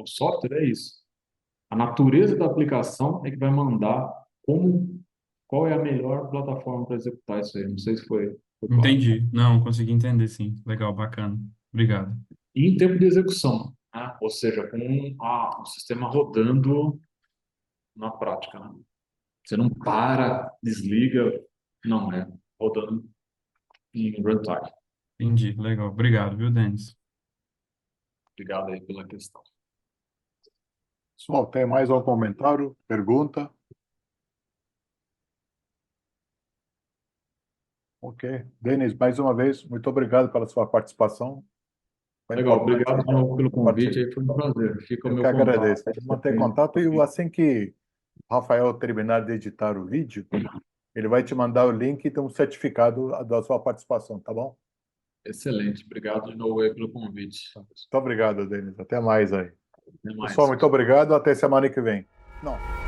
software é isso. A natureza da aplicação é que vai mandar qual é a melhor plataforma para executar isso aí. Não sei se foi claro. Entendi. Não, consegui entender, sim. Legal, bacana. Obrigado. E em tempo de execução, né? Ou seja, com o sistema rodando na prática, né? Você não para, desliga, não, é rodando em runtime. Entendi. Legal. Obrigado, viu, Denis? Obrigado aí pela questão. Pessoal, tem mais algum comentário, pergunta? Ok. Denis, mais uma vez, muito obrigado pela sua participação. Foi Legal, importante obrigado de novo pelo convite participar. aí, foi um prazer. Fica o Eu que meu contato agradeço. aí, Vamos você manter tem contato e assim que o Rafael terminar de editar o vídeo, ele vai te mandar o link e tem um certificado da sua participação, tá bom? excelente. Obrigado de novo aí pelo convite. Muito obrigado, Denis. Até mais aí. Até Pessoal, mais. muito obrigado. Até semana que vem. Não.